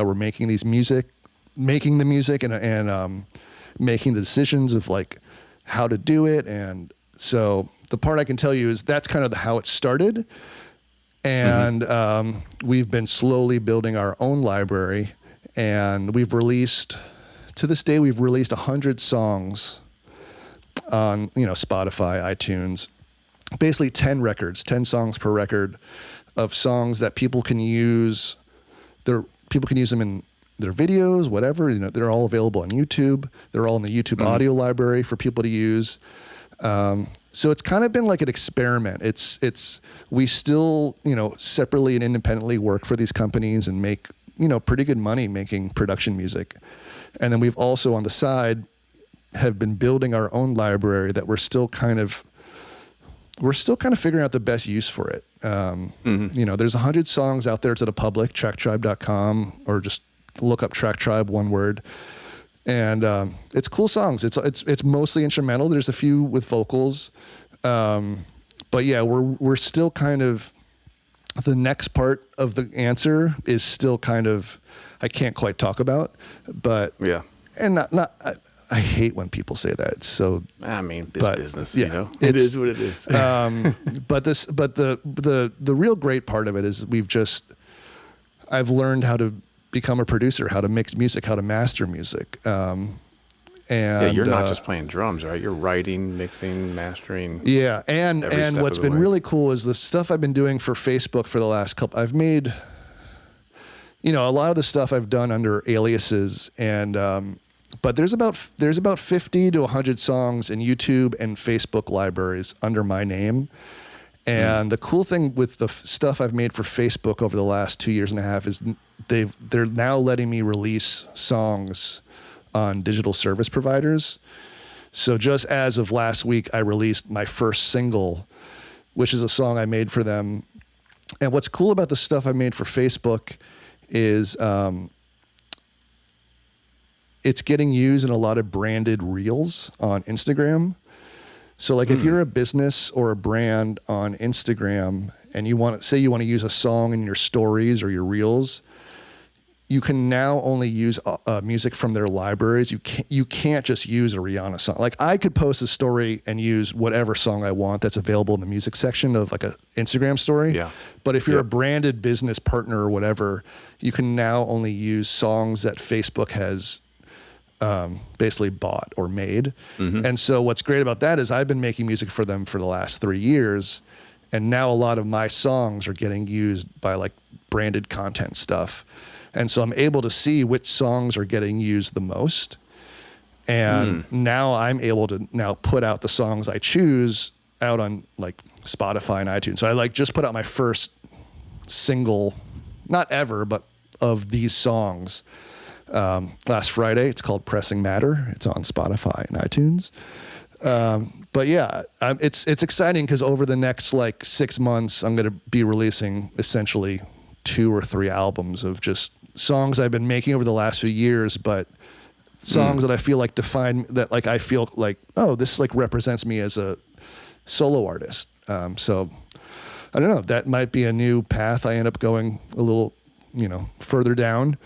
were making the music and making the decisions of like how to do it. And so the part I can tell you is that's kind of how it started. And we've been slowly building our own library, and to this day, we've released 100 songs on, Spotify, iTunes, basically 10 songs per record of songs that people can use. People can use them in their videos, whatever, they're all available on YouTube. They're all in the YouTube audio library for people to use. So it's kind of been like an experiment. We still, separately and independently work for these companies and make, pretty good money making production music. And then we've also on the side have been building our own library that we're still kind of figuring out the best use for it. There's 100 songs out there to the public, tracktribe.com, or just look up Track Tribe, one word. And it's cool songs. It's mostly instrumental. There's a few with vocals. But yeah, we're still kind of, the next part of the answer is still kind of, I can't quite talk about, but yeah. And I hate when people say that. It's so, I mean, business, yeah, it is what it is. But the real great part of it is I've learned how to become a producer, how to mix music, how to master music. And you're not just playing drums, right? You're writing, mixing, mastering. Yeah, and what's been really cool is the stuff I've been doing for Facebook for the last couple. I've made, a lot of the stuff I've done under aliases, and but there's about 50 to 100 songs in YouTube and Facebook libraries under my name. And the cool thing with the stuff I've made for Facebook over the last 2.5 years is they're now letting me release songs on digital service providers. So just as of last week, I released my first single, which is a song I made for them. And what's cool about the stuff I made for Facebook is it's getting used in a lot of branded reels on Instagram. So like if you're a business or a brand on Instagram and you want to use a song in your stories or your reels, you can now only use music from their libraries. You can't just use a Rihanna song. Like I could post a story and use whatever song I want that's available in the music section of like a Instagram story. Yeah. But if you're a branded business partner or whatever, you can now only use songs that Facebook has basically bought or made. And so what's great about that is I've been making music for them for the last 3 years. And now a lot of my songs are getting used by like branded content stuff. And so I'm able to see which songs are getting used the most. And now I'm able to now put out the songs I choose out on like Spotify and iTunes. So I like just put out my first single, not ever, but of these songs last Friday. It's called Pressing Matter. It's on Spotify and iTunes. But yeah, it's exciting because over the next like 6 months, I'm going to be releasing essentially 2 or 3 albums of just songs I've been making over the last few years, but songs that I feel like define that, like I feel like, oh, this like represents me as a solo artist. So I don't know, that might be a new path I end up going a little, further down.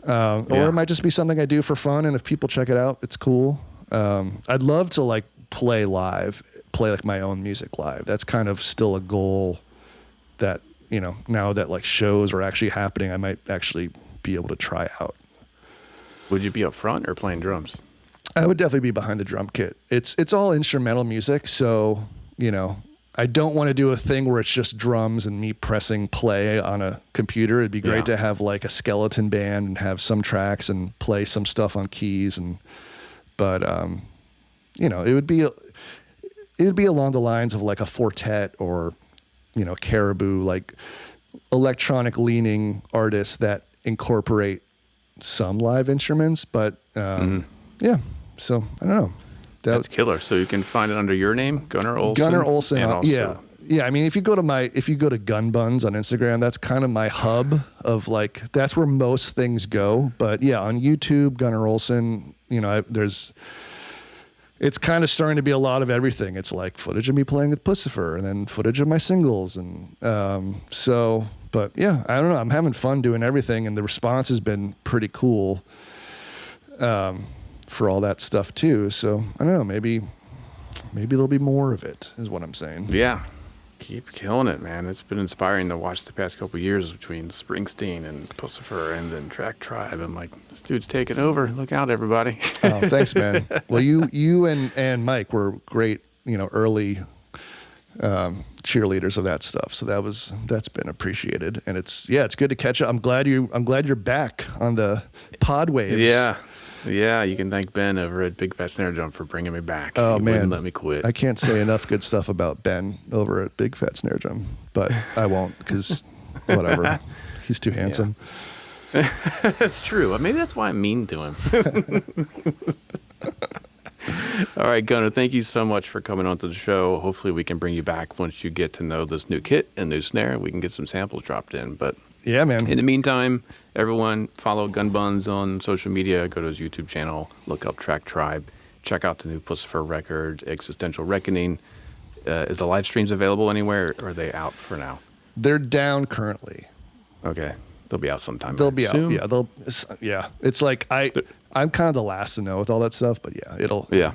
Or it might just be something I do for fun, and if people check it out, it's cool. I'd love to like play like my own music live. That's kind of still a goal that, now that like shows are actually happening, I might actually be able to try out. Would you be up front or playing drums? I would definitely be behind the drum kit. It's all instrumental music. So, I don't want to do a thing where it's just drums and me pressing play on a computer. It'd be great to have like a skeleton band and have some tracks and play some stuff on keys. But it would be along the lines of like a quartet or, Caribou, like electronic leaning artists that incorporate some live instruments. But yeah, so I don't know. That's killer. So you can find it under your name, Gunnar Olsen. Gunnar Olsen. Yeah. I mean, if you go to Gun Buns on Instagram, that's kind of my hub of like, that's where most things go. But yeah, on YouTube, Gunnar Olsen, it's kind of starting to be a lot of everything. It's like footage of me playing with Pussifer and then footage of my singles. And but yeah, I don't know. I'm having fun doing everything, and the response has been pretty cool for all that stuff too. So I don't know, maybe there'll be more of it, is what I'm saying. Yeah. Keep killing it, man. It's been inspiring to watch the past couple of years between Springsteen and Pussifer and then Track Tribe. I'm like, this dude's taking over. Look out, everybody. Oh, thanks, man. Well, you and Mike were great, early cheerleaders of that stuff. So that's been appreciated, and it's good to catch up. I'm glad you're back on the pod waves. Yeah, you can thank Ben over at Big Fat Snare Drum for bringing me back. Oh, he man. wouldn't let me quit. I can't say enough good stuff about Ben over at Big Fat Snare Drum, but I won't because whatever. He's too handsome. Yeah. That's true. Maybe that's why I'm mean to him. All right, Gunnar, thank you so much for coming on to the show. Hopefully we can bring you back once you get to know this new kit and new snare. We can get some samples dropped in. But yeah, man. In the meantime, everyone follow Gun Buns on social media. Go to his YouTube channel. Look up Track Tribe. Check out the new Pussifer record, Existential Reckoning. Is the live streams available anywhere, or are they out for now? They're down currently. Okay. They'll be out sometime. They'll be out. Yeah, It's like I'm kind of the last to know with all that stuff, but yeah, it'll. Yeah.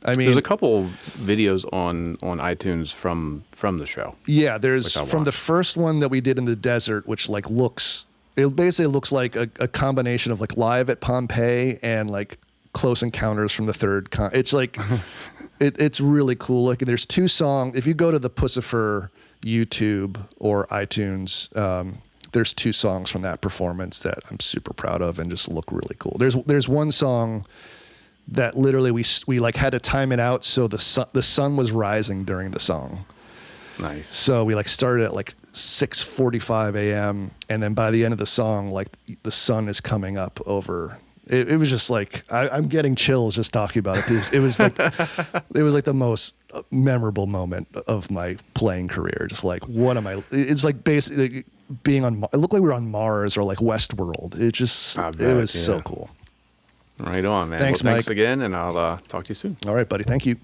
I mean, there's a couple videos on iTunes from the show. Yeah, there's from the first one that we did in the desert, which like it basically looks like a combination of like Live at Pompeii and like Close Encounters from the Third. It's like it's really cool. Like there's 2 songs. If you go to the Pussifer YouTube or iTunes, there's 2 songs from that performance that I'm super proud of and just look really cool. There's one song that literally we like had to time it out so the sun was rising during the song. Nice. So we like started at like 6:45 a.m. and then by the end of the song, like the sun is coming up over. It was just like I'm getting chills just talking about it. It was like the most memorable moment of my playing career. Just like what am I? It's like basically being on. It looked like we were on Mars or like Westworld. It was so cool. Right on, man. Thanks, Mike. Mike. Thanks again, and I'll talk to you soon. All right, buddy. Thank you.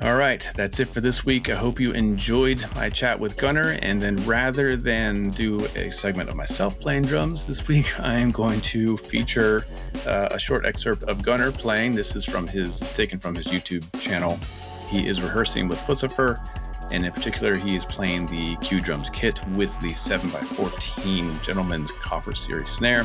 All right, that's it for this week. I hope you enjoyed my chat with Gunnar. And then rather than do a segment of myself playing drums this week, I am going to feature a short excerpt of Gunnar playing. This is taken from his YouTube channel. He is rehearsing with Pussifer, and in particular, he is playing the Q Drums kit with the 7x14 Gentleman's Copper Series snare.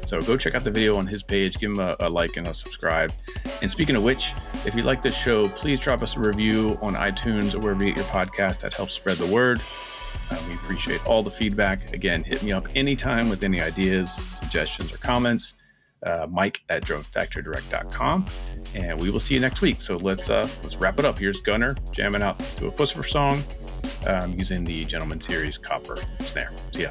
So go check out the video on his page, give him a like and a subscribe. And speaking of which, if you like this show, please drop us a review on iTunes or wherever you get your podcast. That helps spread the word. We appreciate all the feedback. Again, hit me up anytime with any ideas, suggestions, or comments. Mike@drumfactorydirect.com. And we will see you next week. So let's wrap it up. Here's Gunnar jamming out to a Pussifer song using the Gentleman Series Copper snare. See ya.